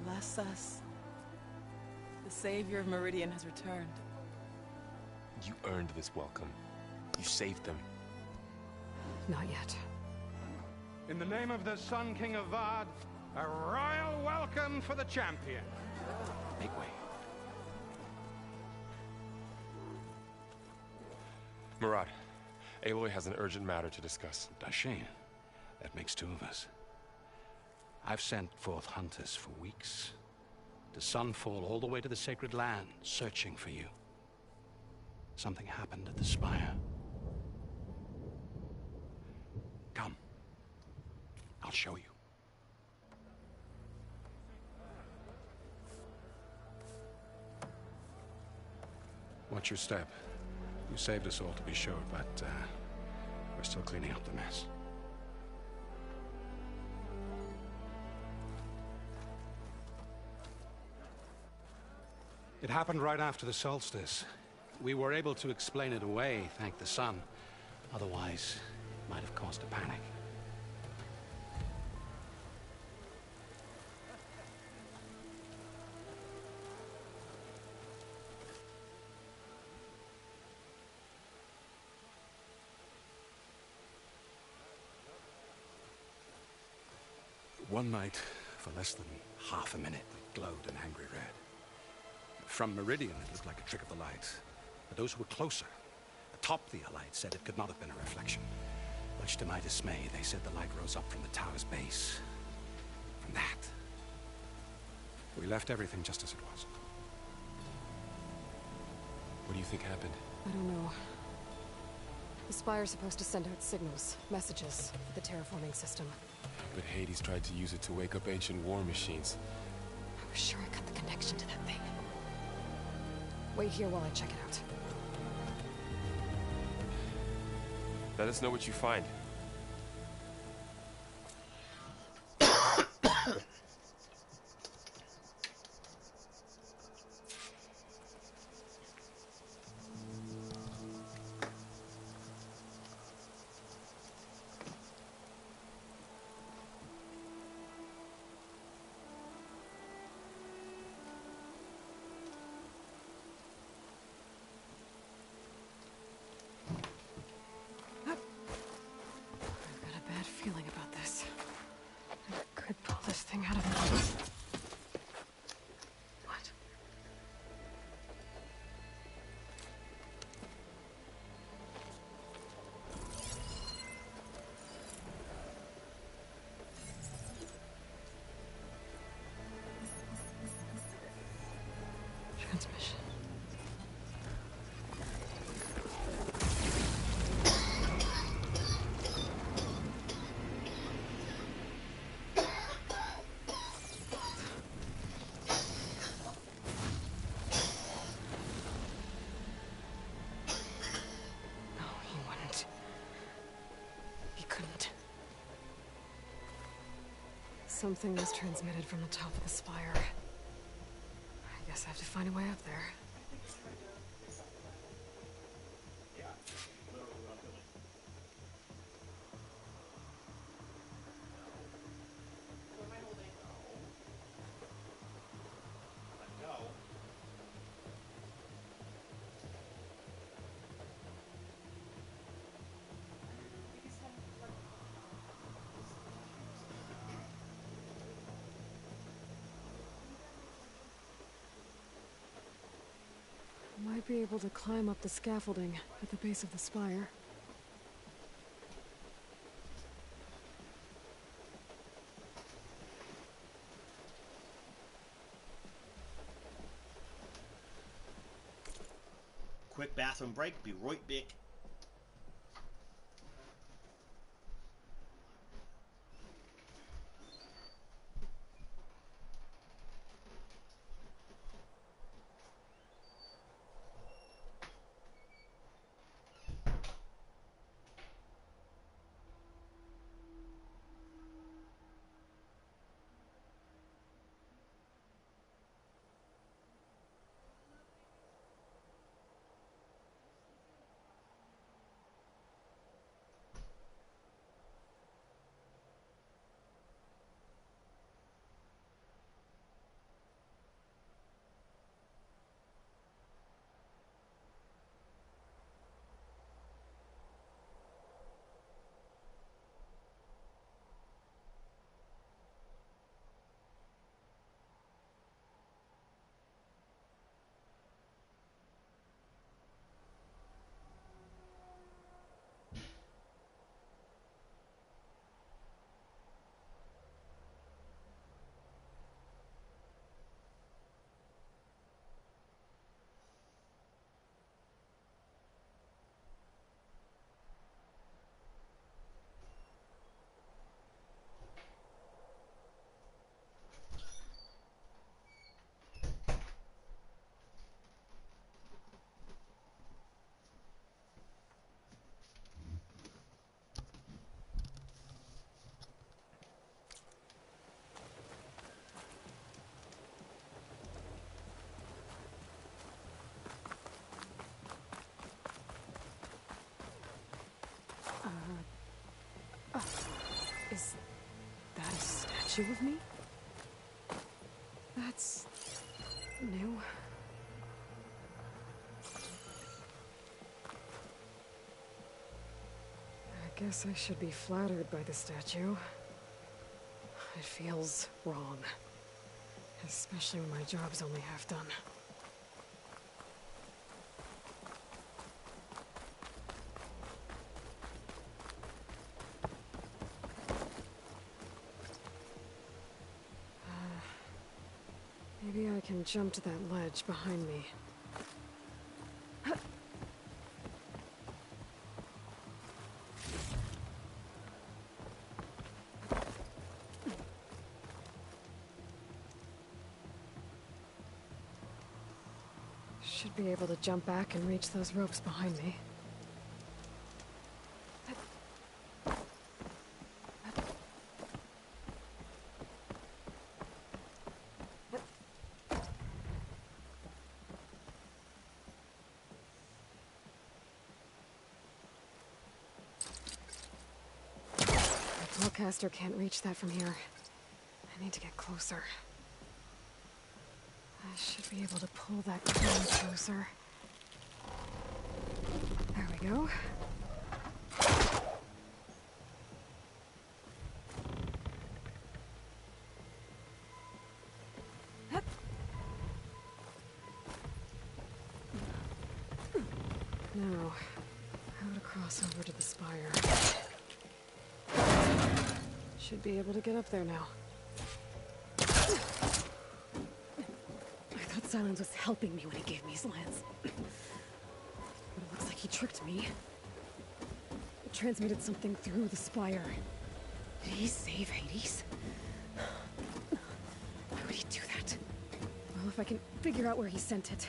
Bless us. The savior of Meridian has returned. You earned this welcome. You saved them. Not yet. In the name of the Sun King of Vard, a royal welcome for the champion. Make way. Murad, Aloy has an urgent matter to discuss. Dashane, that makes two of us. I've sent forth hunters for weeks, to Sunfall all the way to the Sacred Land, searching for you. Something happened at the Spire. Come. I'll show you. Watch your step. You saved us all, to be sure, but we're still cleaning up the mess. It happened right after the solstice. We were able to explain it away, thank the sun. Otherwise, it might have caused a panic. One night, for less than half a minute, it glowed an angry red. From Meridian, it looked like a trick of the light. But those who were closer, atop the light, said it could not have been a reflection. Much to my dismay, they said the light rose up from the tower's base. From that. We left everything just as it was. What do you think happened? I don't know. The Spire's supposed to send out signals, messages, for the terraforming system. But Hades tried to use it to wake up ancient war machines. I was sure I cut the connection to that thing. Wait here while I check it out. Let us know what you find. Feeling about this. I could pull this thing out of me. What? Transmission. Something was transmitted from the top of the spire. I guess I have to find a way up there. Might be able to climb up the scaffolding at the base of the spire. Quick bathroom break, be right back. statue of me? That's new. I guess I should be flattered by the statue. It feels wrong. Especially when my job's only half done. Maybe I can jump to that ledge behind me. Should be able to jump back and reach those ropes behind me. Caster can't reach that from here. I need to get closer. I should be able to pull that crane closer. There we go. Now, how to cross over to the spire. Should be able to get up there now. I thought Silence was helping me when he gave me his lance. But it looks like he tricked me. It transmitted something through the spire. Did he save Hades? Why would he do that? Well, if I can figure out where he sent it,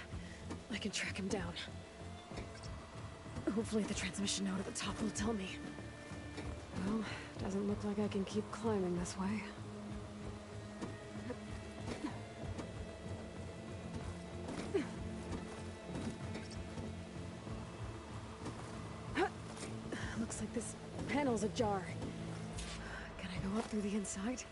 I can track him down. Hopefully the transmission node at the top will tell me. Well, doesn't look like I can keep climbing this way. Looks like this panel's ajar. Can I go up through the inside?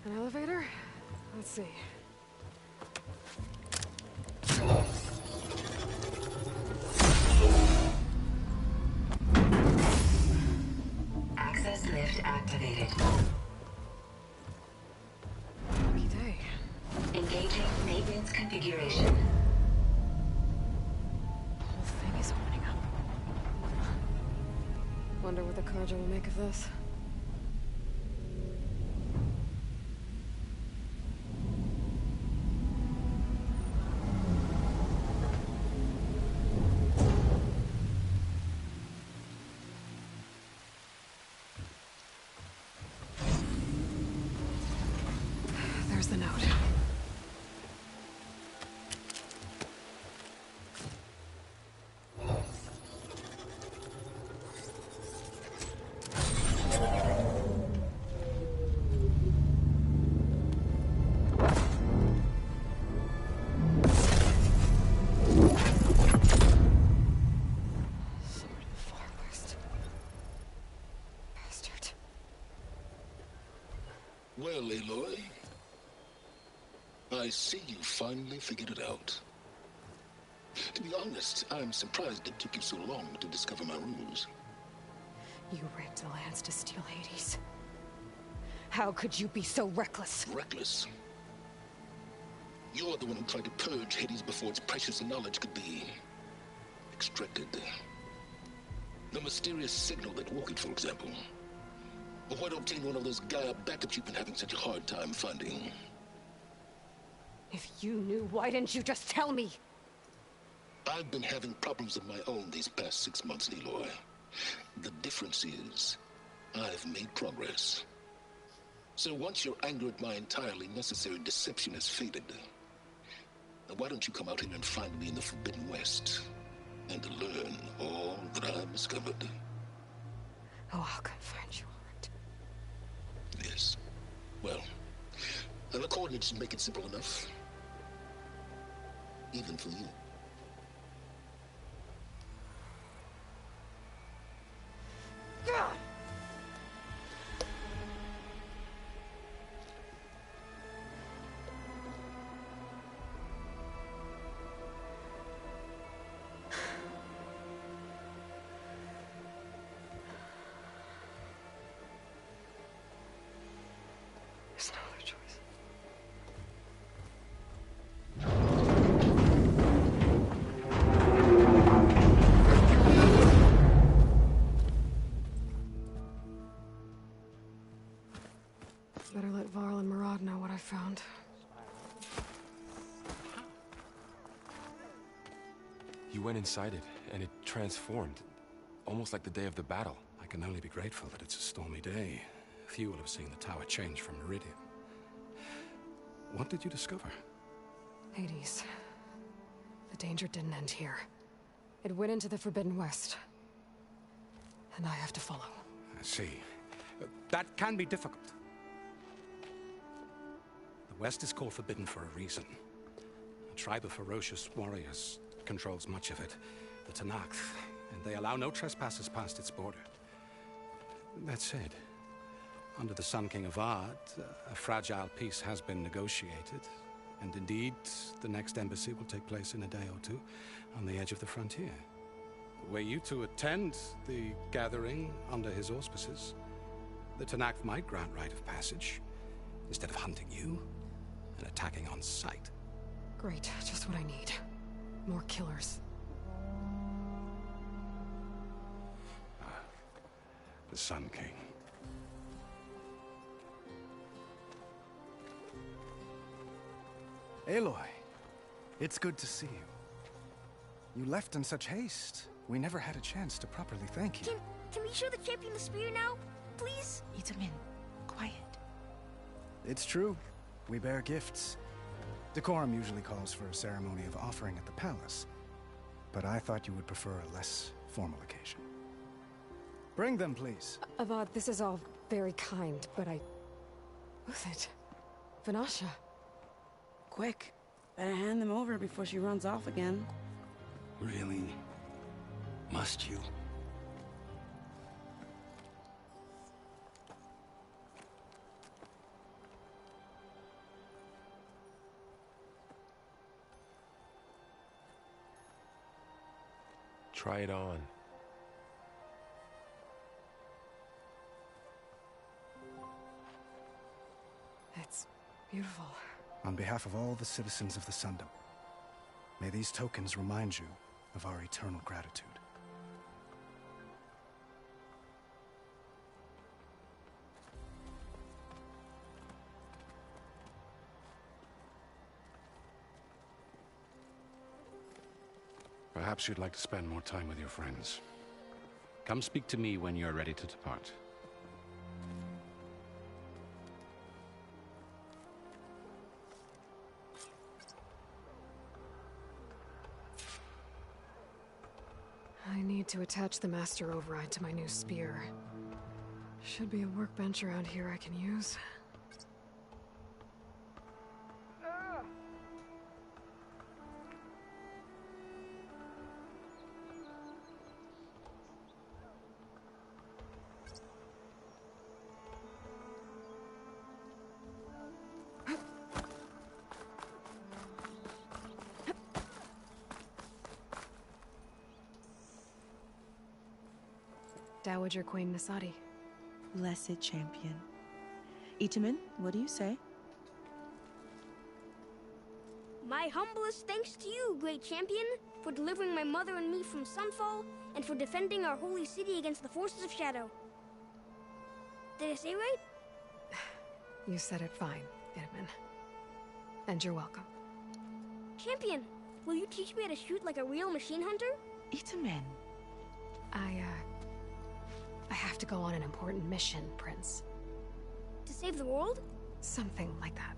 An elevator? Let's see. Access lift activated. Lucky day. Engaging maintenance configuration. The whole thing is opening up. Wonder what the Carja will make of this. There's the note. Sword of the Far West. Bastard. Well, Aloy, I see you finally figured it out. To be honest, I'm surprised it took you so long to discover my ruse. You rigged the lance to steal Hades. How could you be so reckless? Reckless? You're the one who tried to purge Hades before its precious knowledge could be extracted. The mysterious signal that woke it, for example. Or why to obtain one of those Gaia backups you've been having such a hard time finding. If you knew, why didn't you just tell me? I've been having problems of my own these past 6 months, Aloy. The difference is, I've made progress. So once your anger at my entirely necessary deception has faded, then why don't you come out here and find me in the Forbidden West, and learn all that I've discovered? Oh, I'll come find you, alright. Yes. Well, and the coordinates make it simple enough. Even for you. found. You went inside it, and it transformed. Almost like the day of the battle. I can only be grateful that it's a stormy day. Few will have seen the tower change from Meridian. What did you discover? Hades. The danger didn't end here. It went into the Forbidden West. And I have to follow. I see. That can be difficult. The West is called Forbidden for a reason. A tribe of ferocious warriors controls much of it, the Tenakth, and they allow no trespassers past its border. That said, under the Sun King Avad, a fragile peace has been negotiated, and indeed, the next embassy will take place in a day or two on the edge of the frontier. Were you to attend the gathering under his auspices, the Tenakth might grant right of passage, instead of hunting you and attacking on sight. Great, just what I need. More killers. The Sun King. Aloy, it's good to see you. You left in such haste. We never had a chance to properly thank you. Can we show the champion the spear now? Please? Itamen, quiet. It's true. We bear gifts. Decorum usually calls for a ceremony of offering at the palace. But I thought you would prefer a less formal occasion. Bring them, please. Avad, this is all very kind, but Who's it? Vanasha. Quick. Better hand them over before she runs off again. Really? Must you? Try it on. It's beautiful. On behalf of all the citizens of the Sundom, may these tokens remind you of our eternal gratitude. Perhaps you'd like to spend more time with your friends. Come speak to me when you're ready to depart. I need to attach the Master Override to my new spear. Should be a workbench around here I can use. Dowager Queen Nasadi. Blessed champion. Itamen, what do you say? My humblest thanks to you, great champion, for delivering my mother and me from Sunfall, and for defending our holy city against the forces of Shadow. Did I say right? You said it fine, Itamen. And you're welcome. Champion, will you teach me how to shoot like a real machine hunter? Itamen. I have to go on an important mission, Prince. To save the world? Something like that.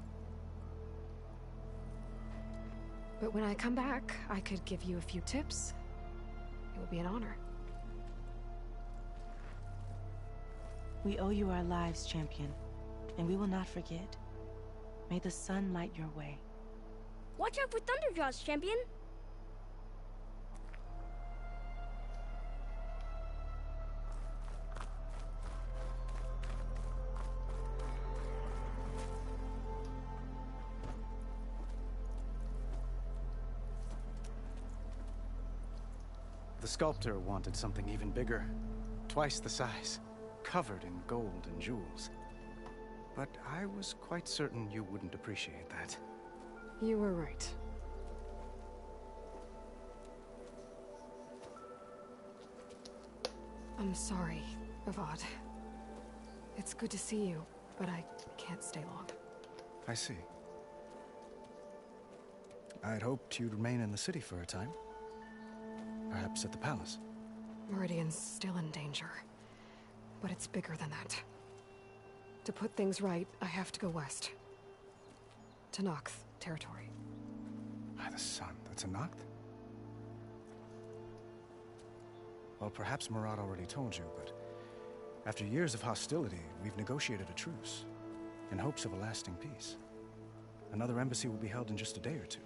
But when I come back, I could give you a few tips. It would be an honor. We owe you our lives, champion, and we will not forget. May the sun light your way. Watch out for Thunderjaws, champion! The sculptor wanted something even bigger. Twice the size. Covered in gold and jewels. But I was quite certain you wouldn't appreciate that. You were right. I'm sorry, Avad. It's good to see you, but I can't stay long. I see. I'd hoped you'd remain in the city for a time. Perhaps at the palace. Meridian's still in danger. But it's bigger than that. To put things right, I have to go west. To Noct territory. By the sun, that's a Noct? Well, perhaps Murad already told you, but after years of hostility, we've negotiated a truce, in hopes of a lasting peace. Another embassy will be held in just a day or two.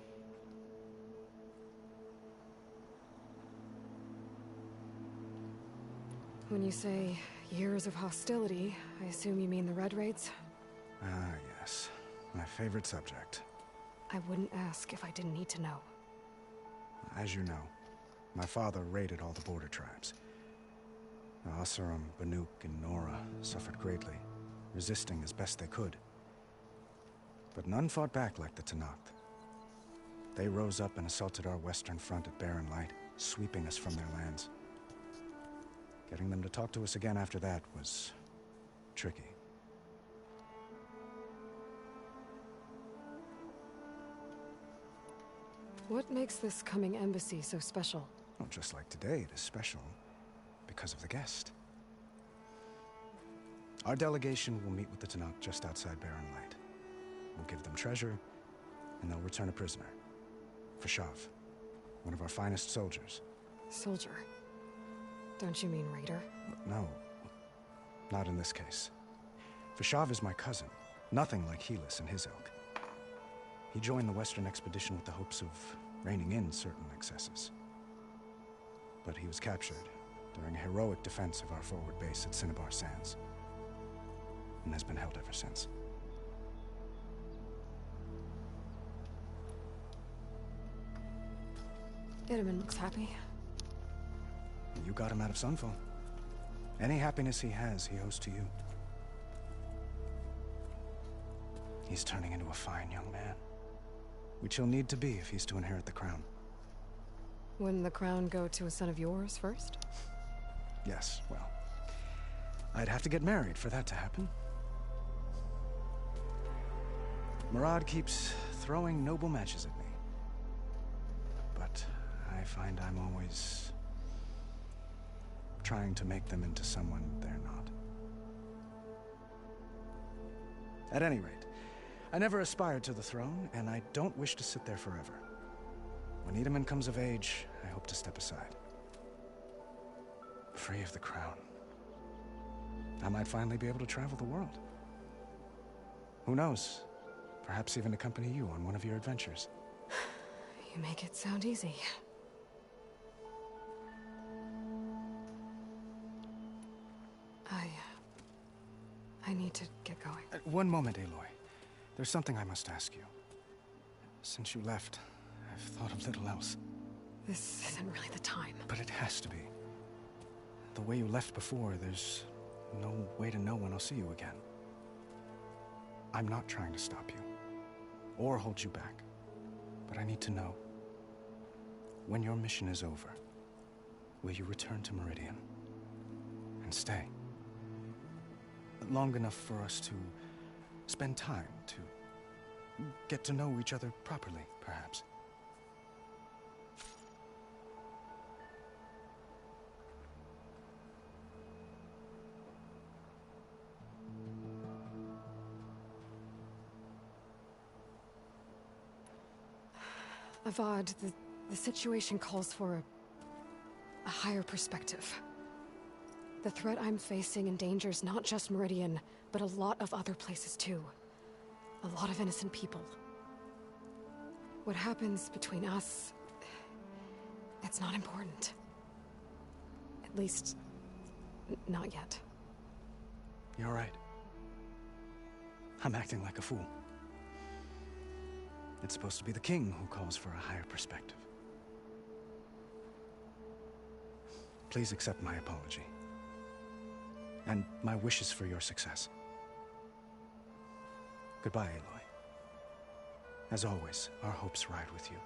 When you say years of hostility, I assume you mean the Red Raids? Ah, yes. My favorite subject. I wouldn't ask if I didn't need to know. As you know, my father raided all the border tribes. Oseram, Banuk, and Nora suffered greatly, resisting as best they could. But none fought back like the Tenakth. They rose up and assaulted our western front at Barren Light, sweeping us from their lands. Getting them to talk to us again after that was tricky. What makes this coming embassy so special? Well, just like today, it is special because of the guest. Our delegation will meet with the Tenakth just outside Barren Light. We'll give them treasure, and they'll return a prisoner. Fashav, one of our finest soldiers. Soldier? Don't you mean raider? No, not in this case. Fashav is my cousin, nothing like Helis and his ilk. He joined the Western expedition with the hopes of reining in certain excesses. But he was captured during a heroic defense of our forward base at Cinnabar Sands, and has been held ever since. Itamen looks happy. You got him out of Sunfall. Any happiness he has, he owes to you. He's turning into a fine young man, which he'll need to be if he's to inherit the crown. Wouldn't the crown go to a son of yours first? Yes, well, I'd have to get married for that to happen. Murad keeps throwing noble matches at me. But I find I'm always trying to make them into someone they're not. At any rate, I never aspired to the throne, and I don't wish to sit there forever. When Itamen comes of age, I hope to step aside. Free of the crown. I might finally be able to travel the world. Who knows? Perhaps even accompany you on one of your adventures. You make it sound easy. I need to get going. One moment, Aloy. There's something I must ask you. Since you left, I've thought of little else. This isn't really the time. But it has to be. The way you left before, there's no way to know when I'll see you again. I'm not trying to stop you, or hold you back. But I need to know, when your mission is over, will you return to Meridian? And stay? Long enough for us to spend time, to get to know each other properly, perhaps. Avad, the situation calls for a higher perspective. The threat I'm facing endangers not just Meridian, but a lot of other places too. A lot of innocent people. What happens between us, it's not important. At least, not yet. You're right. I'm acting like a fool. It's supposed to be the king who calls for a higher perspective. Please accept my apology. And my wishes for your success. Goodbye, Aloy. As always, our hopes ride with you.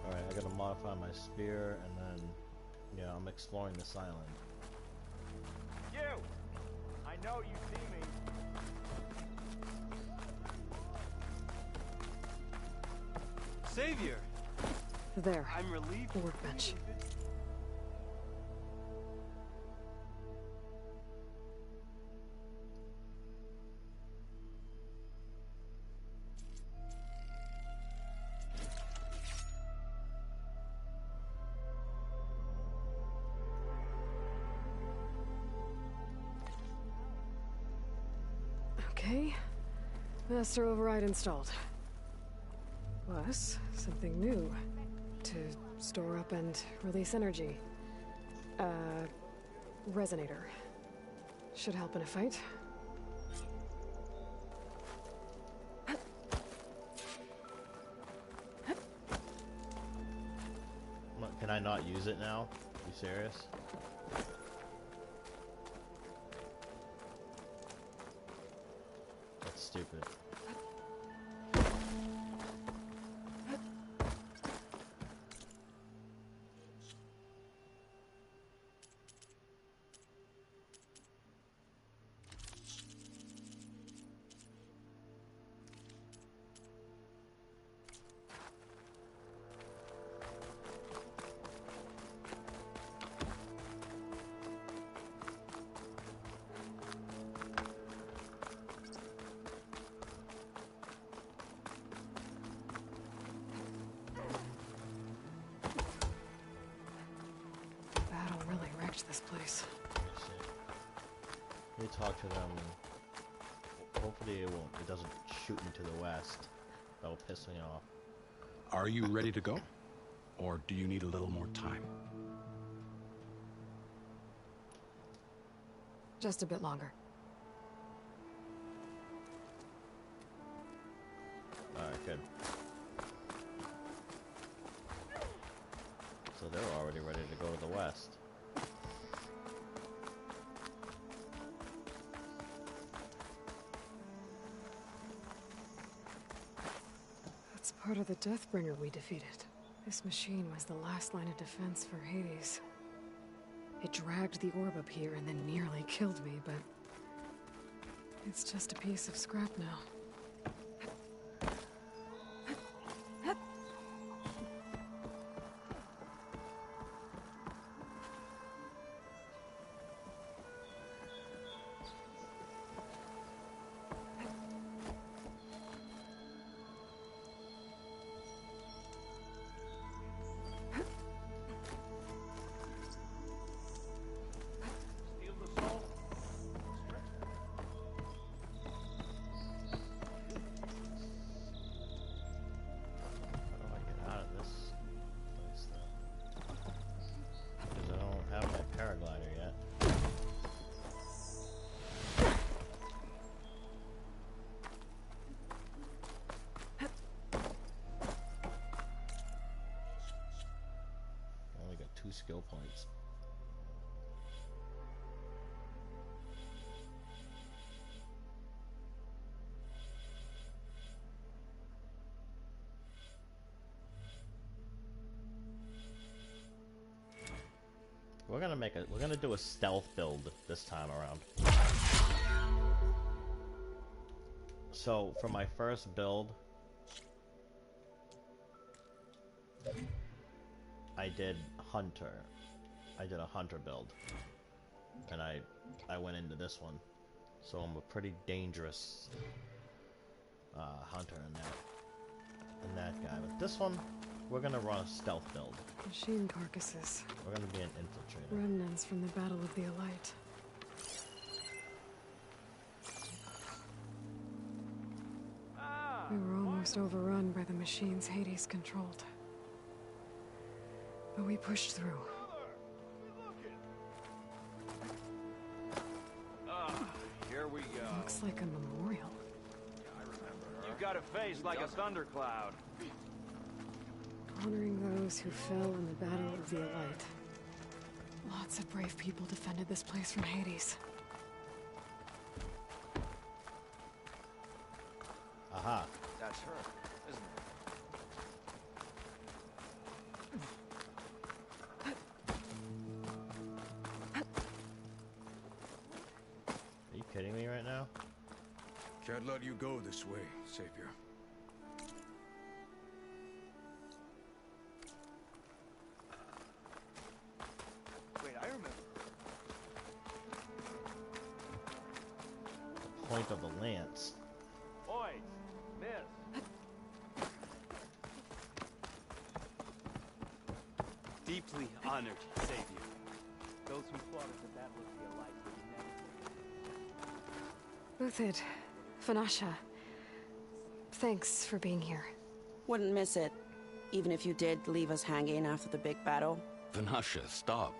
Alright, I gotta modify my spear and then Yeah, I'm exploring this island. You! I know you see me. Savior! There. I'm relieved. The workbench. Okay. Master override installed. Plus, something new. To store up and release energy. Resonator. Should help in a fight. What, can I not use it now? You serious? That's stupid. This place. Let me talk to them. Hopefully it doesn't shoot into the west. That will piss me off. Are you ready to go? Or do you need a little more time? Just a bit longer. Alright, good. So they're already ready to go to the west. That's part of the Deathbringer we defeated. This machine was the last line of defense for Hades. It dragged the orb up here and then nearly killed me, but it's just a piece of scrap now. Skill points. We're gonna do a stealth build this time around. So for my first build, I did Hunter. I did a Hunter build. And I went into this one. So I'm a pretty dangerous Hunter in that guy. But this one, we're gonna run a stealth build. Machine carcasses. We're gonna be an infiltrator. Remnants from the Battle of the Elite. We were almost overrun by the machines Hades controlled. But we pushed through. Here we go. Looks like a memorial. You've got a face like a thundercloud. Honoring those who fell in the Battle of the Elite. Lots of brave people defended this place from Hades. Aha. That's her, isn't it? Can't let you go this way, Savior. Wait, I remember. Point of the lance. Boys, miss. Deeply honored, Savior. Those who fought at the Battle of the Allies. Uthid, Vanasha, thanks for being here. Wouldn't miss it, even if you did leave us hanging after the big battle. Vanasha, stop.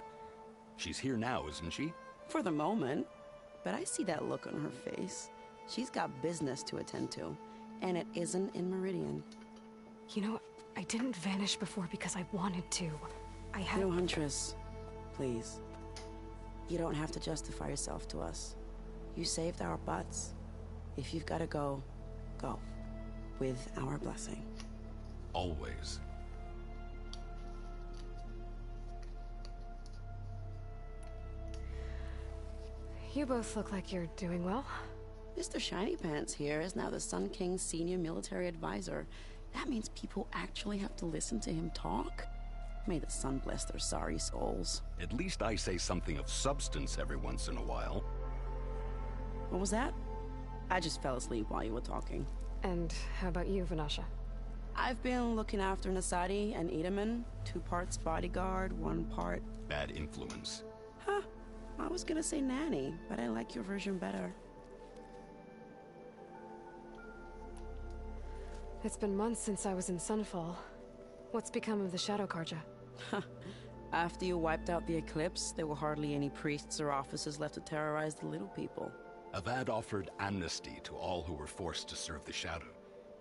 She's here now, isn't she? For the moment. But I see that look on her face. She's got business to attend to, and it isn't in Meridian. You know, I didn't vanish before because I wanted to. I had... No, Huntress. Please. You don't have to justify yourself to us. You saved our butts. If you've got to go, go. With our blessing. Always. You both look like you're doing well. Mr. Shiny Pants here is now the Sun King's senior military advisor. That means people actually have to listen to him talk? May the sun bless their sorry souls. At least I say something of substance every once in a while. What was that? I just fell asleep while you were talking. And how about you, Vanasha? I've been looking after Nasadi and Edaman. 2 parts bodyguard, 1 part... Bad influence. Huh. I was gonna say nanny, but I like your version better. It's been months since I was in Sunfall. What's become of the Shadow Carja? After you wiped out the Eclipse, there were hardly any priests or officers left to terrorize the little people. Avad offered amnesty to all who were forced to serve the Shadow.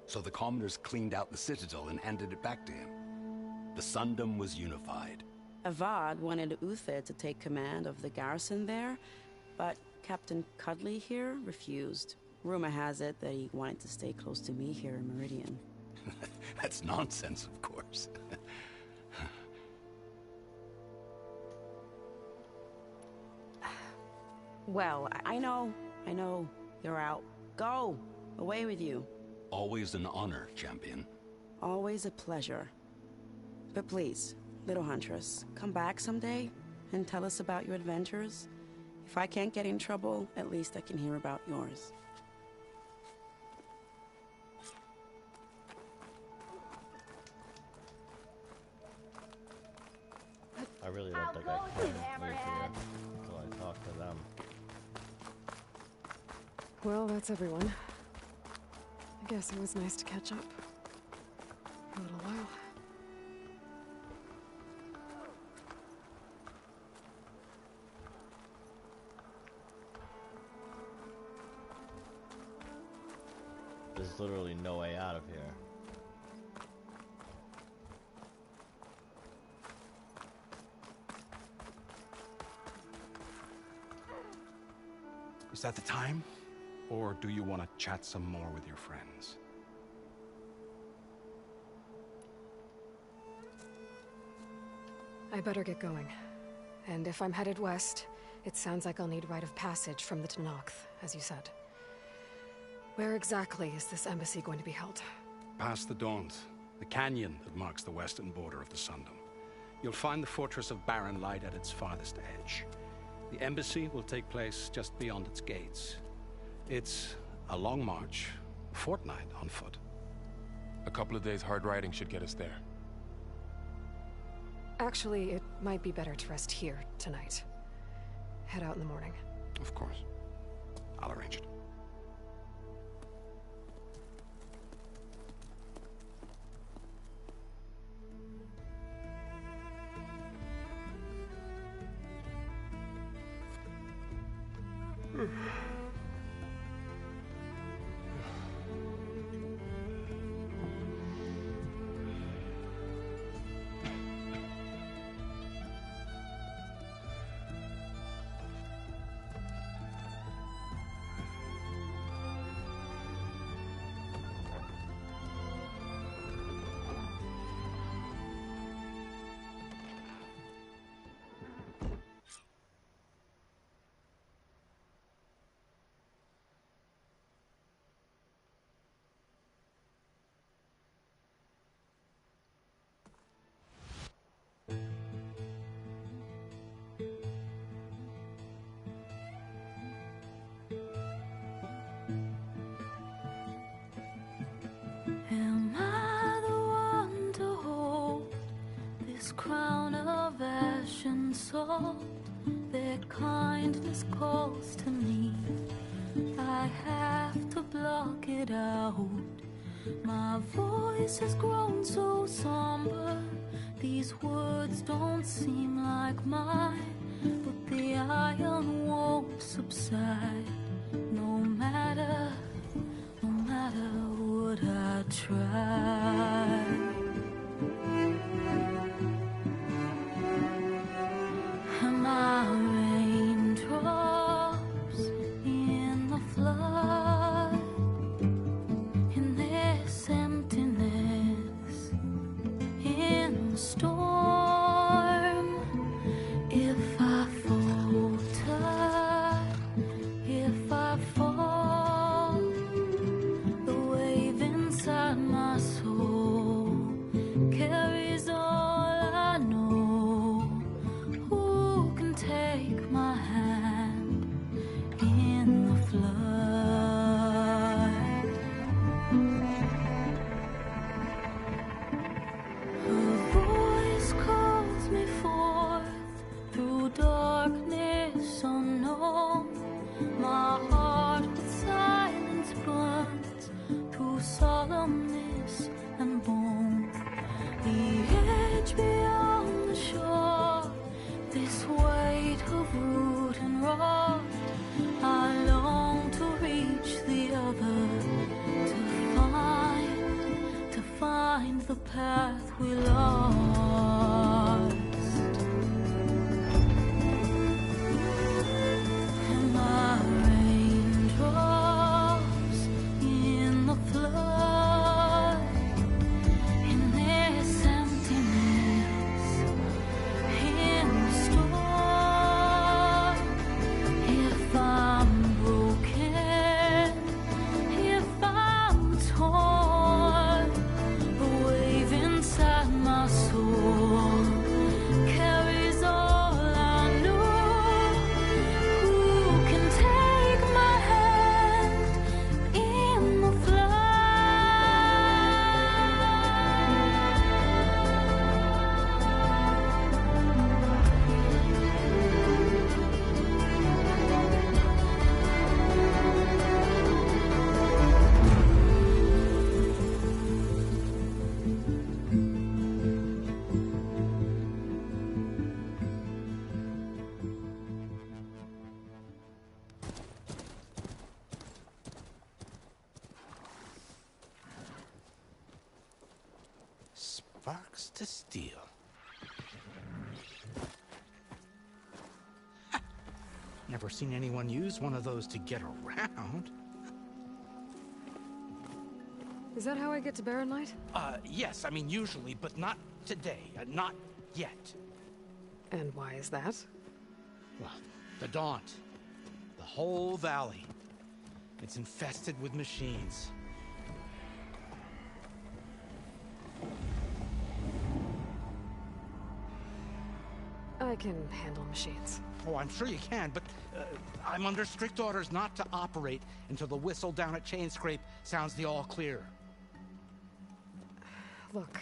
So the commoners cleaned out the Citadel and handed it back to him. The Sundom was unified. Avad wanted Uthid to take command of the garrison there, but Captain Cudley here refused. Rumor has it that he wanted to stay close to me here in Meridian. That's nonsense, of course. Well, I know. You're out. Go! Away with you. Always an honor, champion. Always a pleasure. But please, little Huntress, come back someday and tell us about your adventures. If I can't get in trouble, at least I can hear about yours. I really don't think I can leave here until I talk to them. Well, that's everyone. I guess it was nice to catch up. For a little while. There's literally no way out of here. Is that the time? Or do you want to chat some more with your friends? I better get going. And if I'm headed west, it sounds like I'll need rite of passage from the Tenakth, as you said. Where exactly is this embassy going to be held? Past the Daunt, the canyon that marks the western border of the Sundom. You'll find the fortress of Barren Light at its farthest edge. The embassy will take place just beyond its gates. It's a long march, a fortnight on foot. A couple of days hard riding should get us there. Actually, it might be better to rest here tonight. Head out in the morning. Of course. I'll arrange it. this crown of ash and salt, their kindness calls to me. I have to block it out. My voice has grown so somber, these words don't seem like mine, but the iron won't subside, no matter what I try. And my raindrops in the flood, in this emptiness, in the storm. If I falter, if I fall, the wave inside my soul carries all I know. Who can take my hand in the flood? Her voice calls me forth through darkness unknown. My heart with silence burns through solemnness and bone. The edge beyond the shore, this weight of root and rot, I long to reach the other, to find the path we lost. And my raindrops in the flood, in this emptiness, in the storm. If I'm broken, if I'm torn, the wave inside my soul carries all I know. Who can take my hand in the Sparks to steel. Never seen anyone use one of those to get around. Is that how I get to Barren Light? Yes, I mean usually, but not today. Not yet. And why is that? Well, the Daunt. The whole valley. It's infested with machines. I can handle machines. Oh, I'm sure you can, but I'm under strict orders not to operate until the whistle down at Chainscrape sounds the all clear. Look,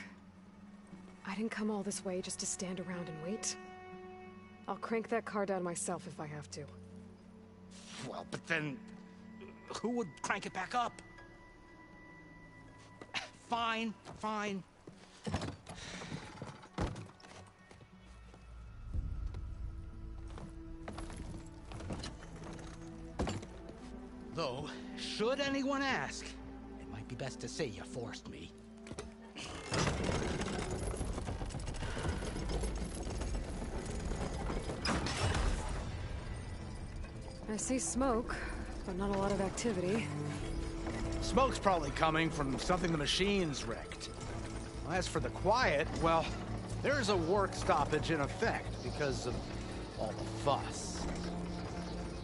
I didn't come all this way just to stand around and wait. I'll crank that car down myself if I have to. Well, but then who would crank it back up? Fine, fine. Though, should anyone ask, it might be best to say you forced me. I see smoke, but not a lot of activity. Smoke's probably coming from something the machines wrecked. As for the quiet, well, there's a work stoppage in effect because of all the fuss.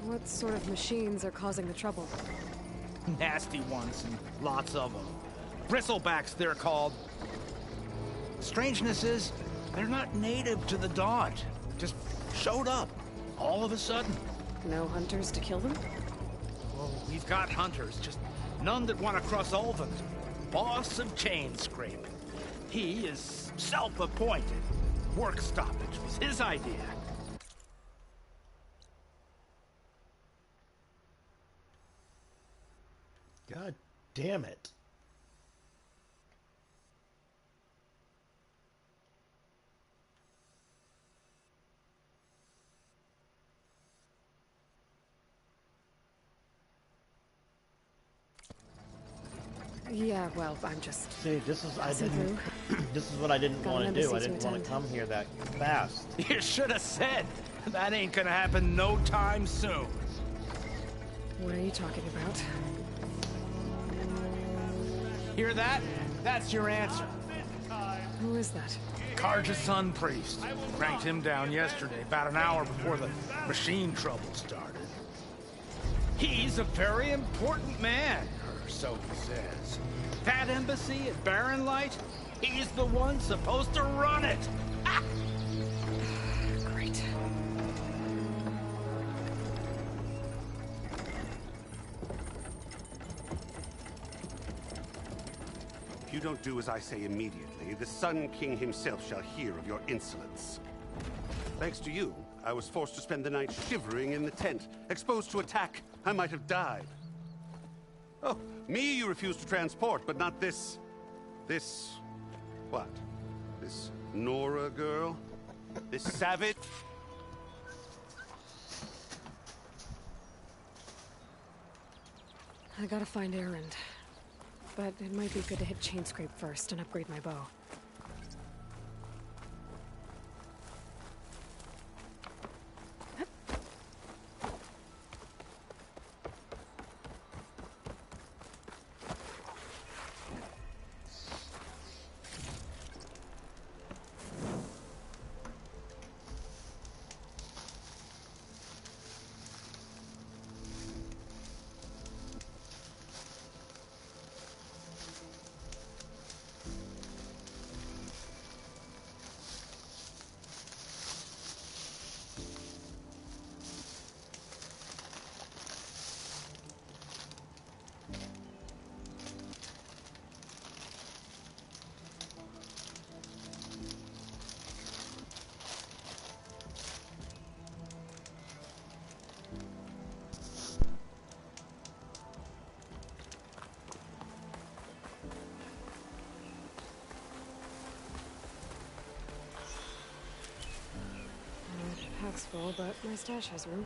What sort of machines are causing the trouble? Nasty ones, and lots of them. Bristlebacks, they're called. Strangeness is, they're not native to the Daunt. Just showed up, all of a sudden. No hunters to kill them? Well, we've got hunters, just none that want to cross Ulvund. Boss of Chainscrape. He is self-appointed. work stoppage was his idea. God damn it. Yeah, well, I'm just... See, this is passing through. This is what I didn't Got want an to do. embassy I to didn't want to attend. come here that fast. You should have said. That ain't gonna happen no time soon. What are you talking about? Hear that? That's your answer. Who is that? Carja's son priest. Cranked him down yesterday, about an hour before the machine trouble started. He's a very important man, or so he says. That embassy at Barren Light, he's the one supposed to run it. Ah! Great. If you don't do as I say immediately, the Sun King himself shall hear of your insolence. Thanks to you, I was forced to spend the night shivering in the tent. Exposed to attack, I might have died. Oh, me you refuse to transport, but not this... what? This Nora girl? This savage? I gotta find Erend. But it might be good to hit Chainscrape first and upgrade my bow. Pack's full, but my stash has room.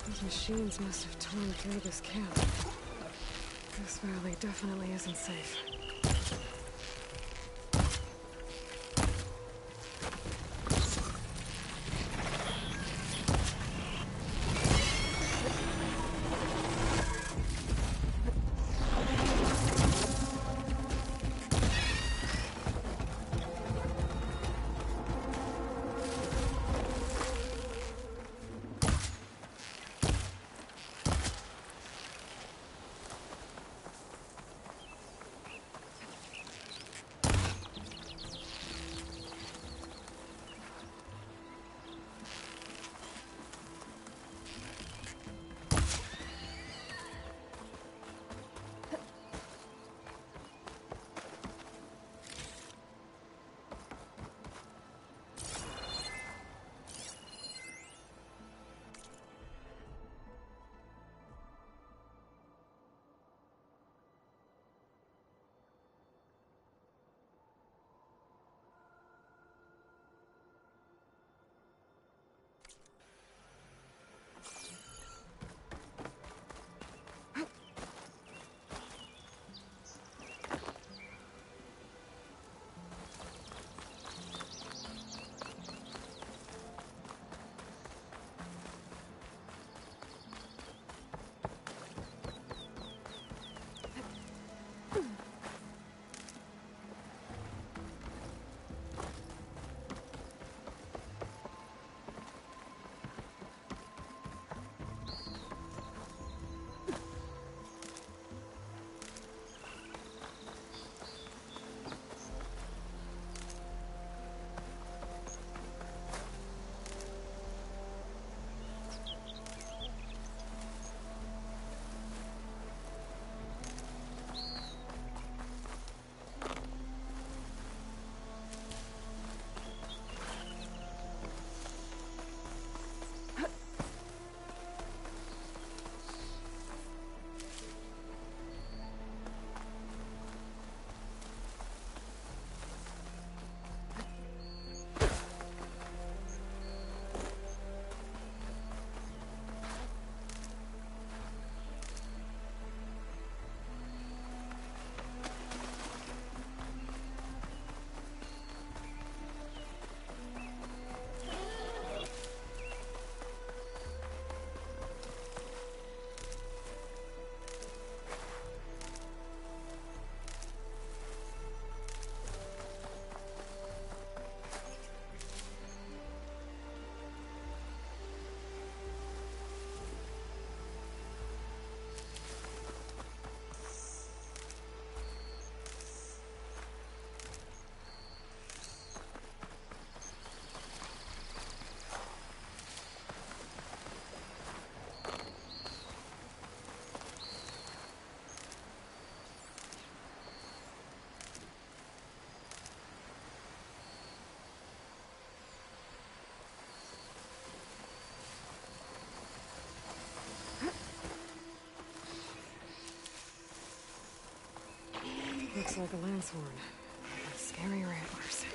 Those machines must have torn through this camp. This valley definitely isn't safe. like a Lancehorn. Scarier antlers.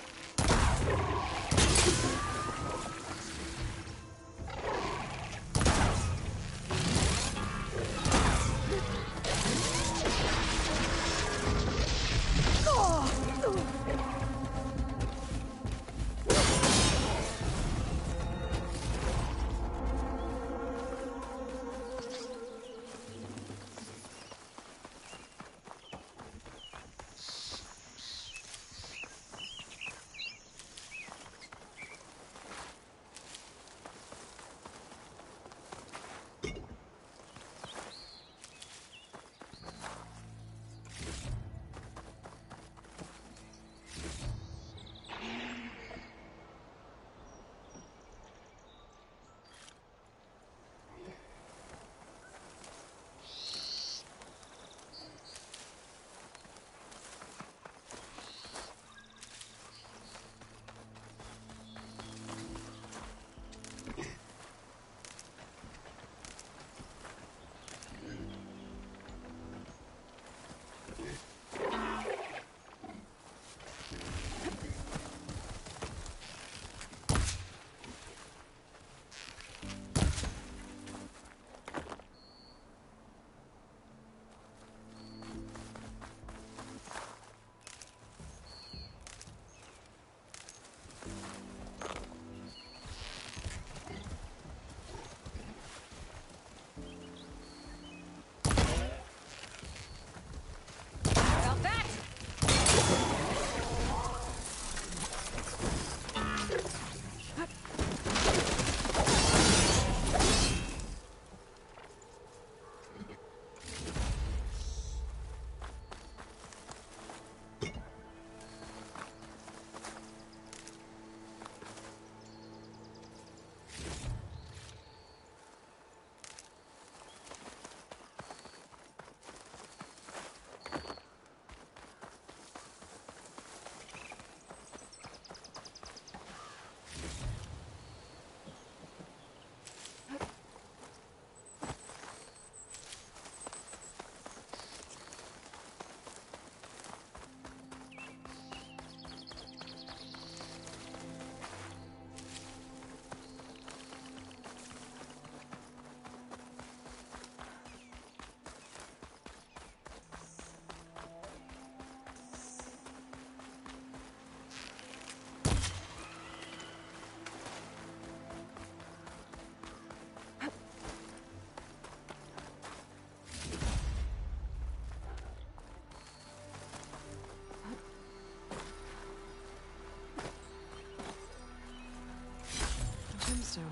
Gemstone.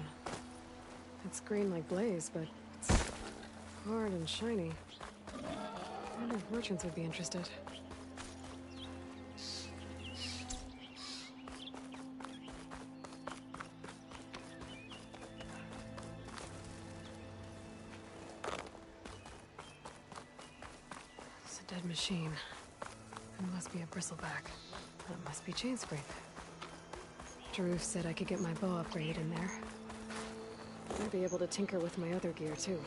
It's green like blaze, but it's hard and shiny. I wonder if merchants would be interested. It's a dead machine. It must be a bristleback. That must be Chainscrape. Jaruf said I could get my bow upgraded in there. I'd be able to tinker with my other gear, too.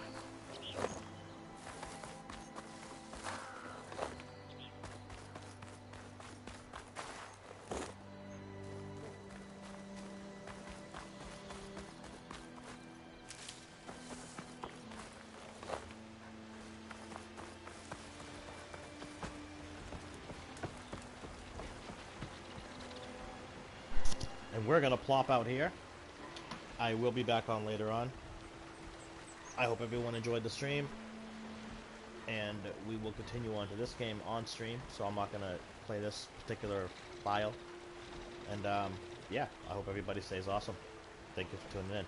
And we're gonna plop out here. I will be back on later on. I hope everyone enjoyed the stream, and we will continue on to this game on stream, so I'm not gonna play this particular file. And yeah, I hope everybody stays awesome. Thank you for tuning in.